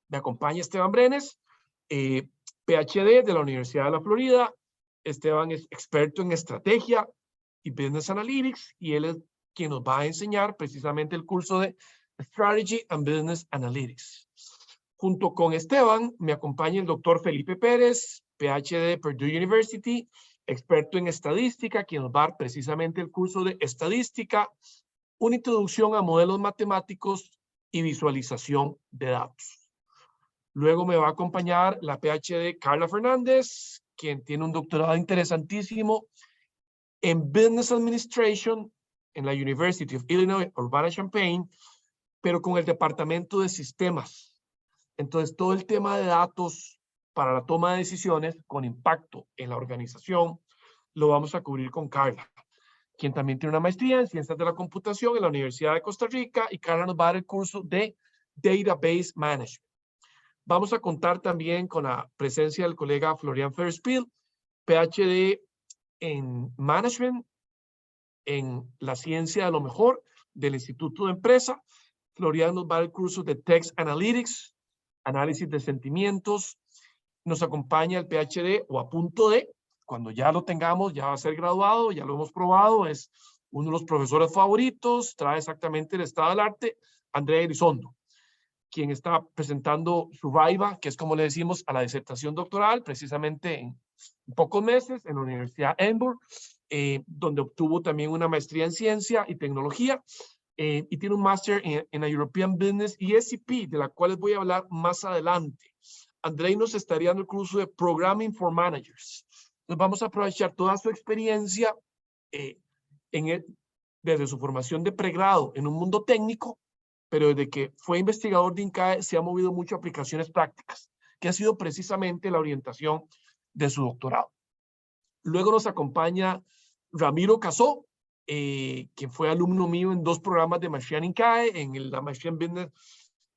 Me acompaña Esteban Brenes, PhD de la Universidad de la Florida. Esteban es experto en estrategia y Business Analytics, y él es quien nos va a enseñar precisamente el curso de Strategy and Business Analytics. Junto con Esteban me acompaña el doctor Felipe Pérez, PhD de Purdue University, experto en estadística, quien nos va a dar precisamente el curso de estadística, una introducción a modelos matemáticos y visualización de datos. Luego me va a acompañar la PhD Carla Fernández, quien tiene un doctorado interesantísimo en Business Administration en la University of Illinois Urbana-Champaign, pero con el departamento de sistemas. Entonces, todo el tema de datos para la toma de decisiones con impacto en la organización lo vamos a cubrir con Carla, quien también tiene una maestría en Ciencias de la Computación en la Universidad de Costa Rica, y Carla nos va a dar el curso de Database Management. Vamos a contar también con la presencia del colega Florian Ferspiel, PhD en Management, en la ciencia de lo mejor del Instituto de Empresa. Florian nos va a dar el curso de Text Analytics, análisis de sentimientos. Nos acompaña el PhD o a punto de, cuando ya lo tengamos, ya va a ser graduado, ya lo hemos probado, es uno de los profesores favoritos, trae exactamente el estado del arte, Andrea Elizondo, quien está presentando su VIVA, que es como le decimos a la disertación doctoral, precisamente en pocos meses en la Universidad de Edinburgh, donde obtuvo también una maestría en ciencia y tecnología, y tiene un máster en la European Business y SCP, de la cual les voy a hablar más adelante. Andrei nos estaría dando el curso de Programming for Managers. Entonces vamos a aprovechar toda su experiencia desde su formación de pregrado en un mundo técnico, pero desde que fue investigador de INCAE se ha movido mucho a aplicaciones prácticas, que ha sido precisamente la orientación de su doctorado. Luego nos acompaña Ramiro Casó, quien fue alumno mío en 2 programas de maestría en INCAE, en la maestría en Business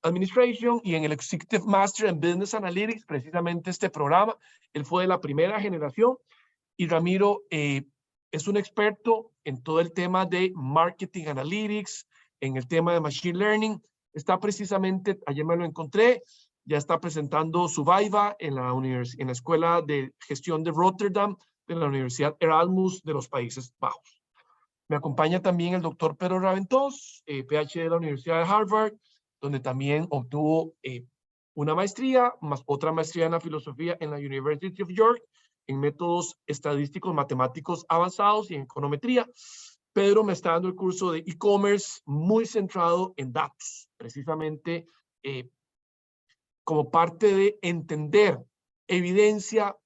Administration y en el Executive Master en Business Analytics, precisamente este programa. Él fue de la primera generación, y Ramiro es un experto en todo el tema de Marketing Analytics, en el tema de Machine Learning. Está precisamente, ayer me lo encontré, ya está presentando su VIVA en la Escuela de Gestión de Rotterdam, de la Universidad Erasmus de los Países Bajos. Me acompaña también el doctor Pedro Raventós, PhD de la Universidad de Harvard, donde también obtuvo una maestría, más otra maestría en la filosofía en la University of York, en métodos estadísticos matemáticos avanzados y en econometría. Pedro me está dando el curso de e-commerce muy centrado en datos, precisamente como parte de entender evidencia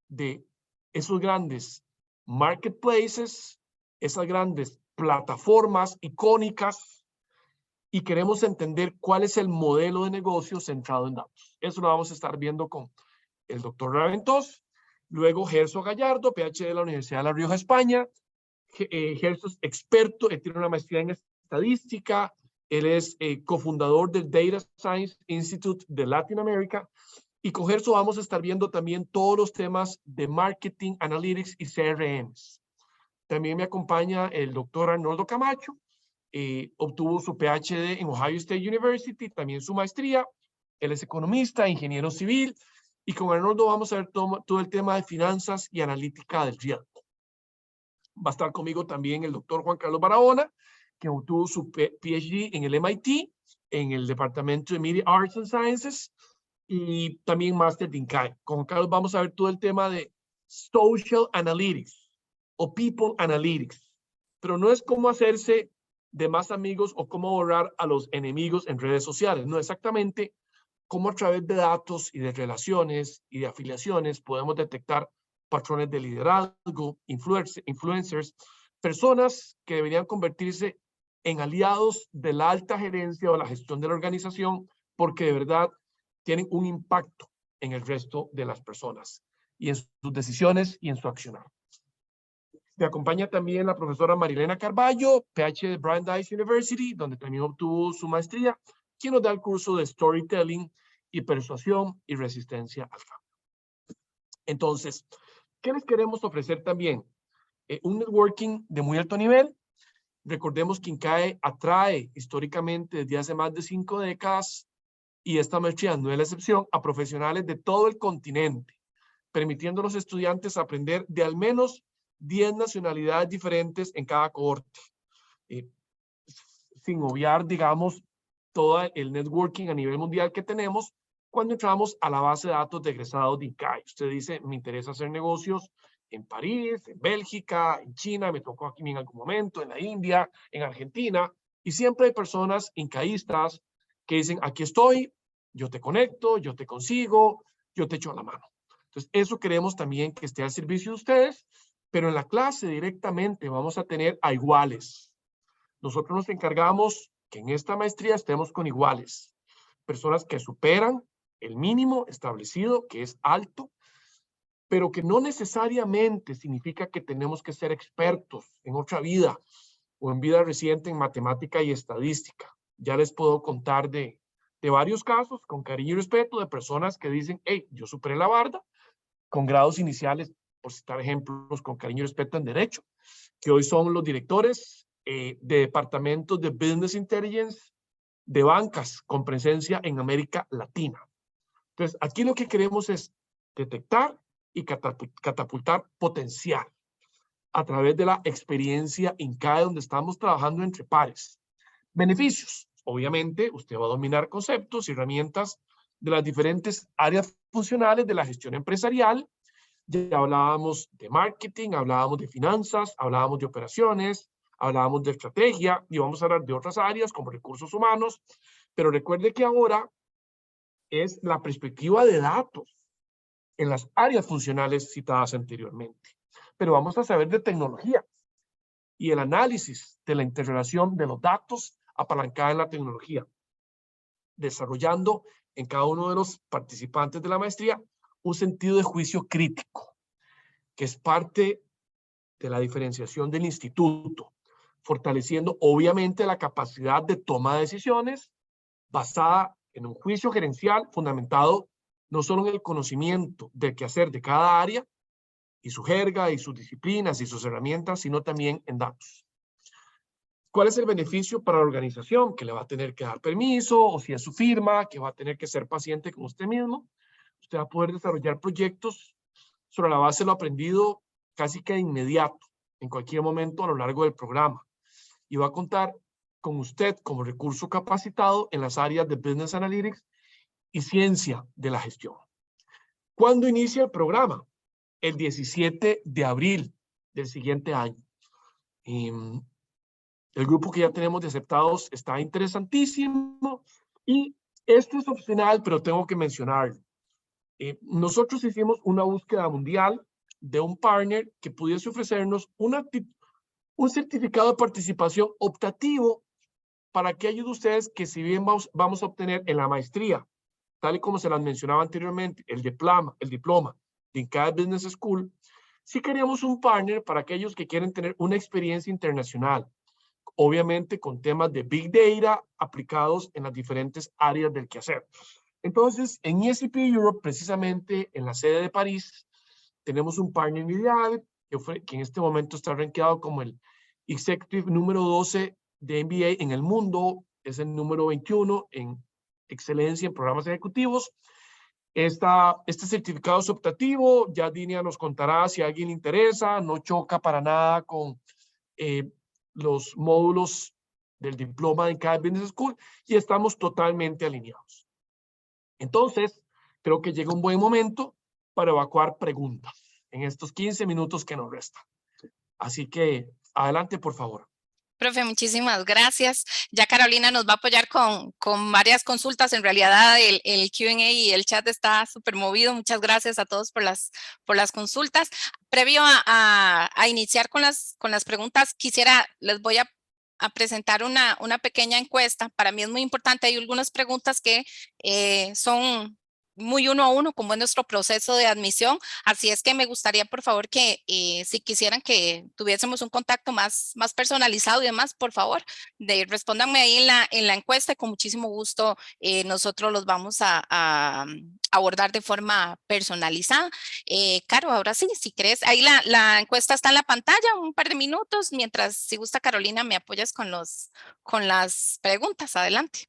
de esos grandes marketplaces, esas grandes plataformas icónicas, y queremos entender cuál es el modelo de negocio centrado en datos. Eso lo vamos a estar viendo con el doctor Raventós, luego Gerso Gallardo, PhD de la Universidad de La Rioja, España. Gerso es experto, él tiene una maestría en estadística, él es cofundador del Data Science Institute de Latinoamérica, y con Gerso vamos a estar viendo también todos los temas de marketing, analytics y CRMs. También me acompaña el doctor Arnoldo Camacho, obtuvo su PhD en Ohio State University, también su maestría. Él es economista, ingeniero civil, y con Arnoldo vamos a ver todo el tema de finanzas y analítica del riesgo. Va a estar conmigo también el doctor Juan Carlos Barahona, que obtuvo su PhD en el MIT, en el Departamento de Media Arts and Sciences, y también máster de INCAE. Con Juan Carlos vamos a ver todo el tema de Social Analytics o People Analytics, pero no es cómo hacerse de más amigos o cómo borrar a los enemigos en redes sociales, no, exactamente cómo a través de datos y de relaciones y de afiliaciones podemos detectar patrones de liderazgo, influencers, personas que deberían convertirse en aliados de la alta gerencia o la gestión de la organización, porque de verdad tienen un impacto en el resto de las personas y en sus decisiones y en su accionar. Me acompaña también la profesora Marilena Carballo, PhD de Brandeis University, donde también obtuvo su maestría, quien nos da el curso de Storytelling y Persuasión y Resistencia al Cambio. Entonces, ¿qué les queremos ofrecer también? Un networking de muy alto nivel. Recordemos que INCAE atrae históricamente desde hace más de 5 décadas, y esta maestría no es la excepción, a profesionales de todo el continente, permitiendo a los estudiantes aprender de al menos 10 nacionalidades diferentes en cada cohorte, sin obviar, digamos, todo el networking a nivel mundial que tenemos cuando entramos a la base de datos de egresados de INCAE. Usted dice, me interesa hacer negocios en París, en Bélgica, en China, me tocó aquí en algún momento, en la India, en Argentina, y siempre hay personas incaístas que dicen, aquí estoy, yo te conecto, yo te consigo, yo te echo la mano. Entonces, eso queremos también que esté al servicio de ustedes, pero en la clase directamente vamos a tener a iguales. Nosotros nos encargamos que en esta maestría estemos con iguales, personas que superan el mínimo establecido, que es alto, pero que no necesariamente significa que tenemos que ser expertos en otra vida o en vida reciente en matemática y estadística. Ya les puedo contar de varios casos, con cariño y respeto, de personas que dicen, hey, yo superé la barda, con grados iniciales, por citar ejemplos, con cariño y respeto en Derecho, que hoy son los directores de departamentos de Business Intelligence de bancas con presencia en América Latina. Entonces, aquí lo que queremos es detectar y catapultar potencial a través de la experiencia INCAE, donde estamos trabajando entre pares. Beneficios. Obviamente, usted va a dominar conceptos y herramientas de las diferentes áreas funcionales de la gestión empresarial. Ya hablábamos de marketing, hablábamos de finanzas, hablábamos de operaciones, hablábamos de estrategia, y vamos a hablar de otras áreas como recursos humanos, pero recuerde que ahora es la perspectiva de datos en las áreas funcionales citadas anteriormente. Pero vamos a saber de tecnología y el análisis de la interrelación de los datos apalancada en la tecnología, desarrollando en cada uno de los participantes de la maestría un sentido de juicio crítico, que es parte de la diferenciación del instituto, fortaleciendo obviamente la capacidad de toma de decisiones basada en un juicio gerencial fundamentado no solo en el conocimiento del quehacer de cada área y su jerga y sus disciplinas y sus herramientas, sino también en datos. ¿Cuál es el beneficio para la organización? Que le va a tener que dar permiso, o si es su firma, que va a tener que ser paciente con usted mismo. Usted va a poder desarrollar proyectos sobre la base de lo aprendido casi que de inmediato, en cualquier momento a lo largo del programa. Y va a contar con usted como recurso capacitado en las áreas de Business Analytics y Ciencia de la Gestión. ¿Cuándo inicia el programa? El 17 de abril del siguiente año. El grupo que ya tenemos de aceptados está interesantísimo, y Esto es opcional, pero tengo que mencionarlo. Nosotros hicimos una búsqueda mundial de un partner que pudiese ofrecernos un certificado de participación optativo para aquellos de ustedes que si bien vamos a obtener en la maestría, tal y como se las mencionaba anteriormente, el diploma de INCAE Business School, sí queríamos un partner para aquellos que quieren tener una experiencia internacional, obviamente con temas de Big Data aplicados en las diferentes áreas del quehacer. Entonces, en ESP Europe, precisamente en la sede de París, tenemos un partner ideal que en este momento está rankeado como el Executive número 12 de MBA en el mundo, es el número 21 en excelencia en programas ejecutivos. Este certificado es optativo, ya Dinia nos contará si a alguien le interesa, no choca para nada con los módulos del diploma de INCAE Business School y estamos totalmente alineados. Entonces, creo que llega un buen momento para evacuar preguntas en estos 15 minutos que nos restan. Así que, adelante, por favor. Profe, muchísimas gracias. Ya Carolina nos va a apoyar con varias consultas. En realidad el Q&A y el chat está súper movido. Muchas gracias a todos por las consultas. Previo a iniciar con las preguntas, les voy a presentar una pequeña encuesta. Para mí es muy importante. Hay algunas preguntas que son muy uno a uno, como es nuestro proceso de admisión. Así es que me gustaría, por favor, que si quisieran que tuviésemos un contacto más personalizado y demás, por favor, respóndanme ahí en la encuesta y con muchísimo gusto nosotros los vamos a abordar de forma personalizada. Caro, ahora sí, si crees, ahí la encuesta está en la pantalla, un par de minutos, mientras, si gusta, Carolina, me apoyas con las preguntas. Adelante.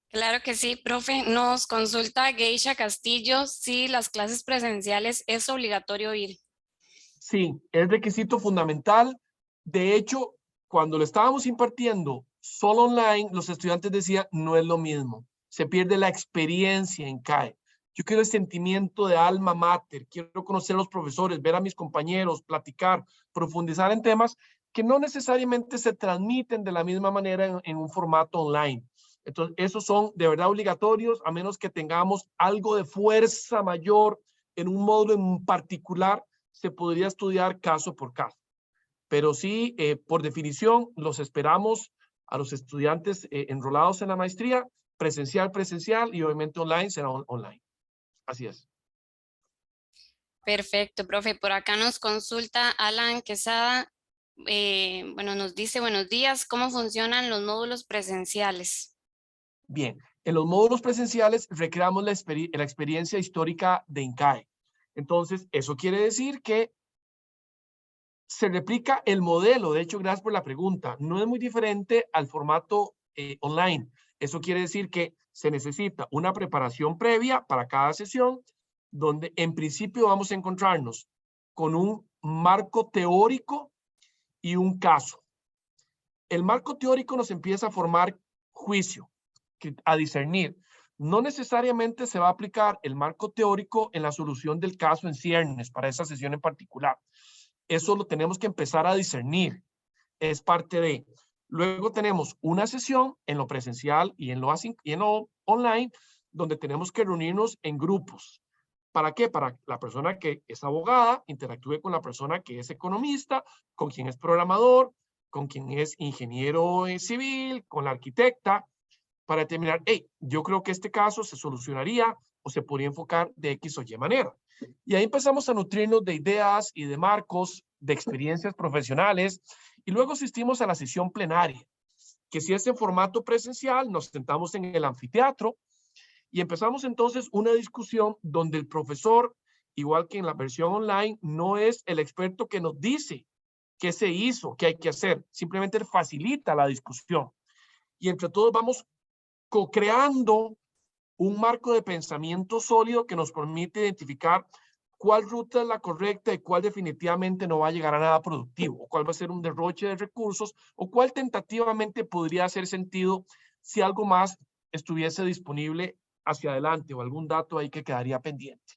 Claro que sí, profe. Nos consulta Geisha Castillo si las clases presenciales es obligatorio ir. Sí, es requisito fundamental. De hecho, cuando lo estábamos impartiendo solo online, los estudiantes decían, no es lo mismo. Se pierde la experiencia en CAE. Yo quiero el sentimiento de alma mater, quiero conocer a los profesores, ver a mis compañeros, platicar, profundizar en temas que no necesariamente se transmiten de la misma manera en un formato online. Entonces, esos son de verdad obligatorios, a menos que tengamos algo de fuerza mayor en un módulo en particular, se podría estudiar caso por caso. Pero sí, por definición, los esperamos a los estudiantes enrolados en la maestría, presencial y obviamente online será online. Así es. Perfecto, profe. Por acá nos consulta Alan Quesada. Bueno, nos dice, buenos días, ¿cómo funcionan los módulos presenciales? Bien, en los módulos presenciales recreamos la experiencia histórica de INCAE. Entonces, eso quiere decir que se replica el modelo. De hecho, gracias por la pregunta. No es muy diferente al formato online. Eso quiere decir que se necesita una preparación previa para cada sesión, donde en principio vamos a encontrarnos con un marco teórico y un caso. El marco teórico nos empieza a formar juicio, a discernir. No necesariamente se va a aplicar el marco teórico en la solución del caso en ciernes para esa sesión en particular. Eso lo tenemos que empezar a discernir. Es parte de. Luego tenemos una sesión en lo presencial y en lo online, donde tenemos que reunirnos en grupos. ¿Para qué? Para la persona que es abogada, interactúe con la persona que es economista, con quien es programador, con quien es ingeniero civil, con la arquitecta, para determinar, hey, yo creo que este caso se solucionaría o se podría enfocar de X o Y manera. Y ahí empezamos a nutrirnos de ideas y de marcos, de experiencias profesionales, y luego asistimos a la sesión plenaria, que si es en formato presencial, nos sentamos en el anfiteatro y empezamos entonces una discusión donde el profesor, igual que en la versión online, no es el experto que nos dice qué se hizo, qué hay que hacer, simplemente facilita la discusión. Y entre todos vamos co-creando un marco de pensamiento sólido que nos permite identificar cuál ruta es la correcta y cuál definitivamente no va a llegar a nada productivo, o cuál va a ser un derroche de recursos, o cuál tentativamente podría hacer sentido si algo más estuviese disponible hacia adelante o algún dato ahí que quedaría pendiente.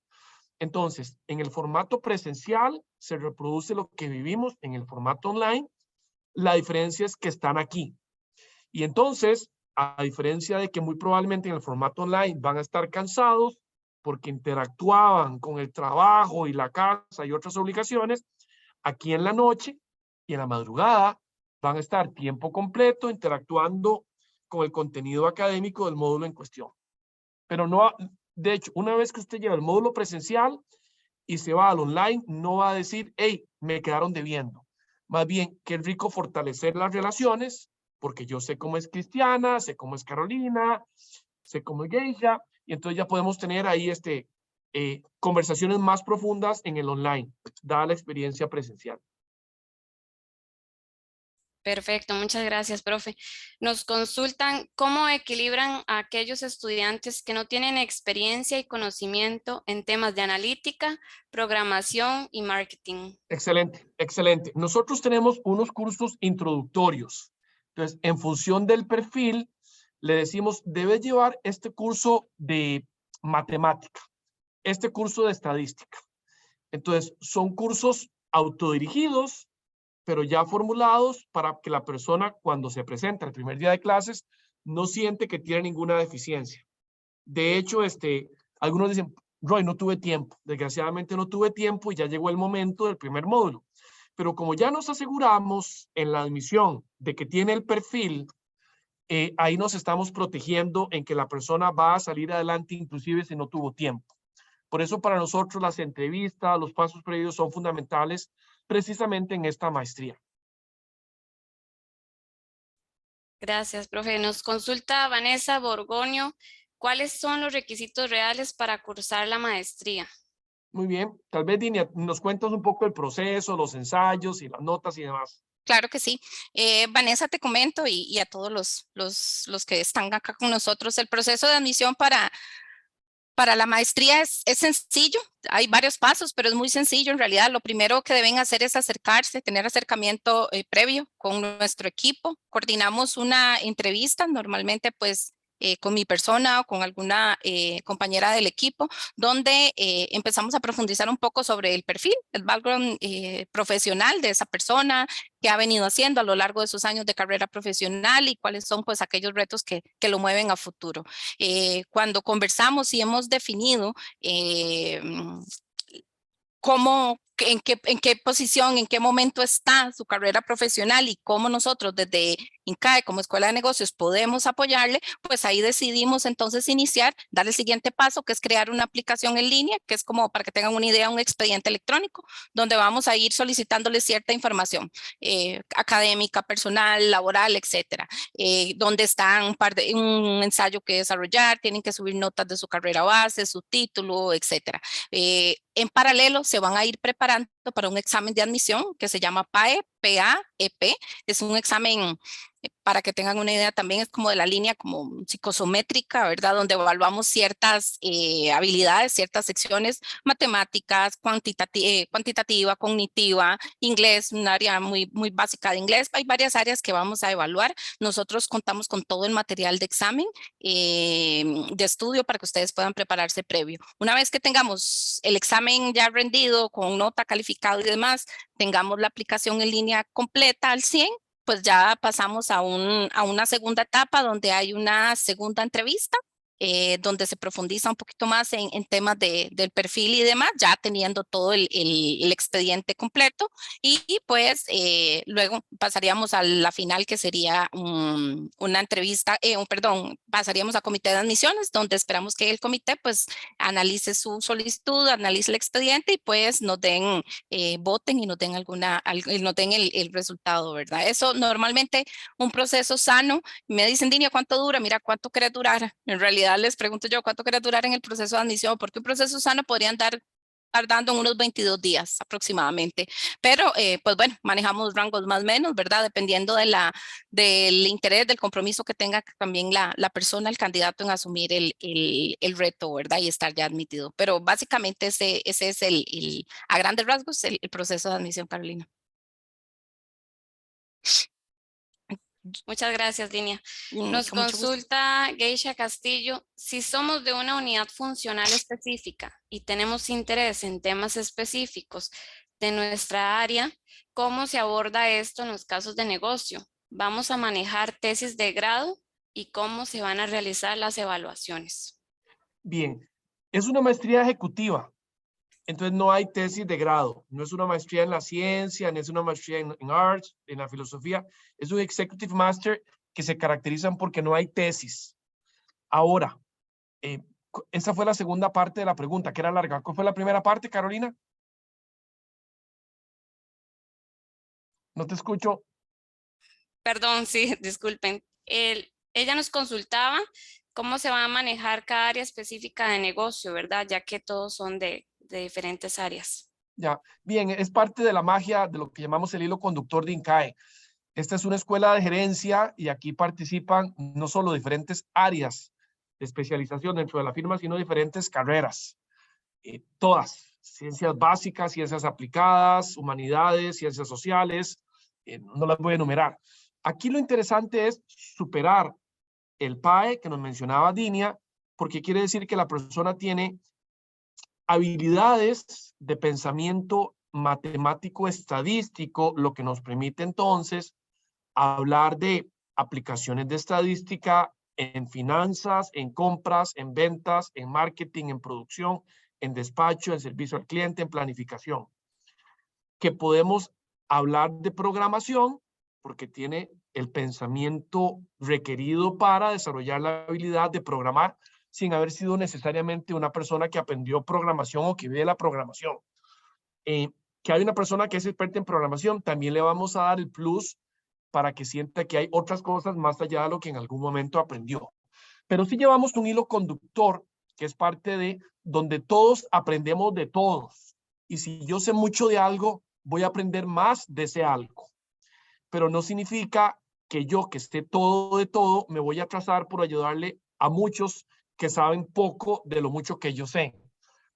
Entonces, en el formato presencial se reproduce lo que vivimos en el formato online. La diferencia es que están aquí. Y entonces, a diferencia de que muy probablemente en el formato online van a estar cansados porque interactuaban con el trabajo y la casa y otras obligaciones, aquí en la noche y en la madrugada van a estar tiempo completo interactuando con el contenido académico del módulo en cuestión. Pero no, de hecho, una vez que usted lleva el módulo presencial y se va al online, no va a decir, hey, me quedaron debiendo. Más bien, qué rico fortalecer las relaciones, porque yo sé cómo es Cristiana, sé cómo es Carolina, sé cómo es Geisha, y entonces ya podemos tener ahí conversaciones más profundas en el online, dada la experiencia presencial. Perfecto, muchas gracias, profe. Nos consultan cómo equilibran a aquellos estudiantes que no tienen experiencia y conocimiento en temas de analítica, programación y marketing. Excelente, excelente. Nosotros tenemos unos cursos introductorios. Entonces, en función del perfil, le decimos, debes llevar este curso de matemática, este curso de estadística. Entonces, son cursos autodirigidos, pero ya formulados para que la persona, cuando se presenta el primer día de clases, no siente que tiene ninguna deficiencia. De hecho, algunos dicen, Roy, no tuve tiempo. Desgraciadamente no tuve tiempo y ya llegó el momento del primer módulo. Pero como ya nos aseguramos en la admisión de que tiene el perfil, ahí nos estamos protegiendo en que la persona va a salir adelante inclusive si no tuvo tiempo. Por eso para nosotros las entrevistas, los pasos previos son fundamentales precisamente en esta maestría. Gracias, profe. Nos consulta Vanessa Borgoño, ¿cuáles son los requisitos reales para cursar la maestría? Muy bien. Tal vez, Dinia, nos cuentas un poco el proceso, los ensayos y las notas y demás. Claro que sí. Vanessa, te comento y a todos los que están acá con nosotros, el proceso de admisión para la maestría es sencillo. Hay varios pasos, pero es muy sencillo. En realidad, lo primero que deben hacer es acercarse, tener acercamiento previo con nuestro equipo. Coordinamos una entrevista, normalmente pues con mi persona o con alguna compañera del equipo, donde empezamos a profundizar un poco sobre el perfil, el background profesional de esa persona, qué ha venido haciendo a lo largo de sus años de carrera profesional y cuáles son pues aquellos retos que lo mueven a futuro. Cuando conversamos y hemos definido en qué posición, en qué momento está su carrera profesional y cómo nosotros desde INCAE como Escuela de Negocios podemos apoyarle, pues ahí decidimos entonces dar el siguiente paso, que es crear una aplicación en línea, que es como para que tengan una idea, un expediente electrónico, donde vamos a ir solicitándole cierta información académica, personal, laboral, etcétera, donde está un ensayo que desarrollar, tienen que subir notas de su carrera base, su título, etcétera. En paralelo se van a ir preparando para un examen de admisión que se llama PAE, P-A-E-P. Es un examen, para que tengan una idea, también es como de la línea como psicosométrica, ¿verdad? Donde evaluamos ciertas habilidades, ciertas secciones, matemáticas, cuantitativa, cognitiva, inglés, un área muy básica de inglés. Hay varias áreas que vamos a evaluar. Nosotros contamos con todo el material de examen, de estudio para que ustedes puedan prepararse previo. Una vez que tengamos el examen ya rendido, con nota, calificado y demás, tengamos la aplicación en línea completa al 100, pues ya pasamos a una segunda etapa donde hay una segunda entrevista, donde se profundiza un poquito más en temas del perfil y demás, ya teniendo todo el expediente completo y pues luego pasaríamos a la final, que sería una entrevista, pasaríamos a comité de admisiones, donde esperamos que el comité pues analice su solicitud, analice el expediente y pues nos den, voten y nos den el resultado, ¿verdad? Eso normalmente un proceso sano. Me dicen, Dinia, ¿cuánto dura? Mira, ¿cuánto querés durar? En realidad les pregunto yo, ¿cuánto querés durar en el proceso de admisión? Porque un proceso sano podría andar tardando unos 22 días aproximadamente. Pero, pues bueno, manejamos rangos más o menos, ¿verdad? Dependiendo del interés, del compromiso que tenga también la persona, el candidato, en asumir el reto, ¿verdad? Y estar ya admitido. Pero básicamente ese es a grandes rasgos, el proceso de admisión, Carolina. Muchas gracias, Dinia. Nos Con mucho gusto. consulta Geisha Castillo, si somos de una unidad funcional específica y tenemos interés en temas específicos de nuestra área, ¿cómo se aborda esto en los casos de negocio? ¿Vamos a manejar tesis de grado y cómo se van a realizar las evaluaciones. Bien, es una maestría ejecutiva. Entonces no hay tesis de grado, no es una maestría en la ciencia, no es una maestría en arts, en la filosofía, es un executive master que se caracterizan porque no hay tesis. Ahora, esa fue la segunda parte de la pregunta, que era larga. ¿Cuál fue la primera parte, Carolina? No te escucho. Perdón, sí, disculpen. Ella nos consultaba cómo se va a manejar cada área específica de negocio, ¿verdad? Ya que todos son de diferentes áreas. Ya, bien, es parte de la magia de lo que llamamos el hilo conductor de INCAE. Esta es una escuela de gerencia y aquí participan no solo diferentes áreas de especialización dentro de la firma, sino diferentes carreras. Todas, ciencias básicas, ciencias aplicadas, humanidades, ciencias sociales, no las voy a enumerar. Aquí lo interesante es superar el PAE que nos mencionaba Dinia, porque quiere decir que la persona tiene habilidades de pensamiento matemático estadístico, lo que nos permite entonces hablar de aplicaciones de estadística en finanzas, en compras, en ventas, en marketing, en producción, en despacho, en servicio al cliente, en planificación. Que podemos hablar de programación porque tiene el pensamiento requerido para desarrollar la habilidad de programar sin haber sido necesariamente una persona que aprendió programación o que vive la programación. Que hay una persona que es experta en programación, también le vamos a dar el plus para que sienta que hay otras cosas más allá de lo que en algún momento aprendió. Pero sí llevamos un hilo conductor que es parte de donde todos aprendemos de todos. Y si yo sé mucho de algo, voy a aprender más de ese algo. Pero no significa que yo, que esté todo de todo, me voy a atrasar por ayudarle a muchos que saben poco de lo mucho que yo sé.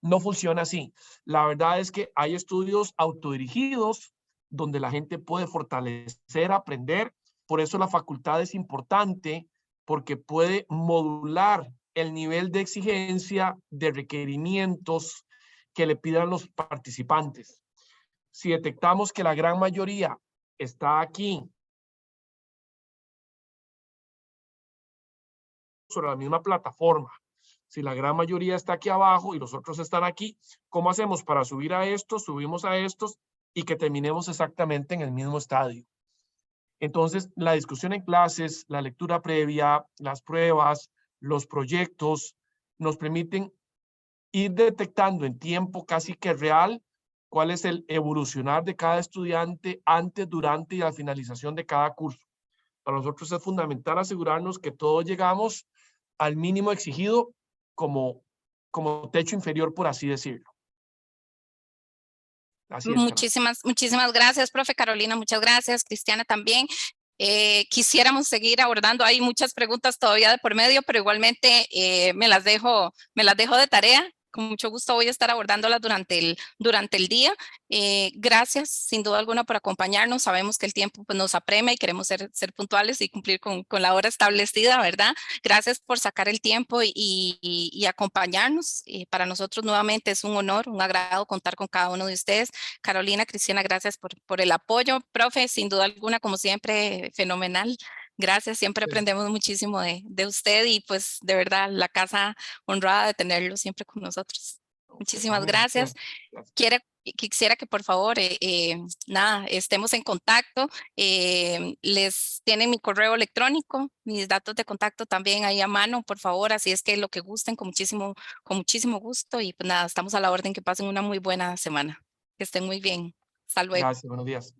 No funciona así. La verdad es que hay estudios autodirigidos donde la gente puede fortalecer, aprender. Por eso la facultad es importante porque puede modular el nivel de exigencia de requerimientos que le pidan los participantes. Si detectamos que la gran mayoría está aquí sobre la misma plataforma, si la gran mayoría está aquí abajo y los otros están aquí, ¿cómo hacemos para subir a estos? Subimos a estos y que terminemos exactamente en el mismo estadio. Entonces, la discusión en clases, la lectura previa, las pruebas, los proyectos, nos permiten ir detectando en tiempo casi que real cuál es el evolucionar de cada estudiante antes, durante y a la finalización de cada curso. Para nosotros es fundamental asegurarnos que todos llegamos al mínimo exigido como techo inferior, por así decirlo. Así es, Carolina. Muchísimas gracias, profe Carolina. Muchas gracias, Cristiana también. Quisiéramos seguir abordando, hay muchas preguntas todavía de por medio, pero igualmente me las dejo de tarea. Con mucho gusto voy a estar abordándolas durante el día. Gracias, sin duda alguna, por acompañarnos. Sabemos que el tiempo pues, nos apremia y queremos ser puntuales y cumplir con la hora establecida, ¿verdad? Gracias por sacar el tiempo y acompañarnos. Para nosotros nuevamente es un honor, un agrado contar con cada uno de ustedes. Carolina, Cristiana, gracias por el apoyo. Profe, sin duda alguna, como siempre, fenomenal. Gracias, siempre aprendemos muchísimo de usted y pues de verdad la casa honrada de tenerlo siempre con nosotros. Muchísimas gracias. Quisiera que por favor, nada, estemos en contacto. Les tienen mi correo electrónico, mis datos de contacto también ahí a mano, por favor. Así es que lo que gusten, con muchísimo gusto. Y pues nada, estamos a la orden. Que pasen una muy buena semana. Que estén muy bien. Hasta luego. Gracias, buenos días.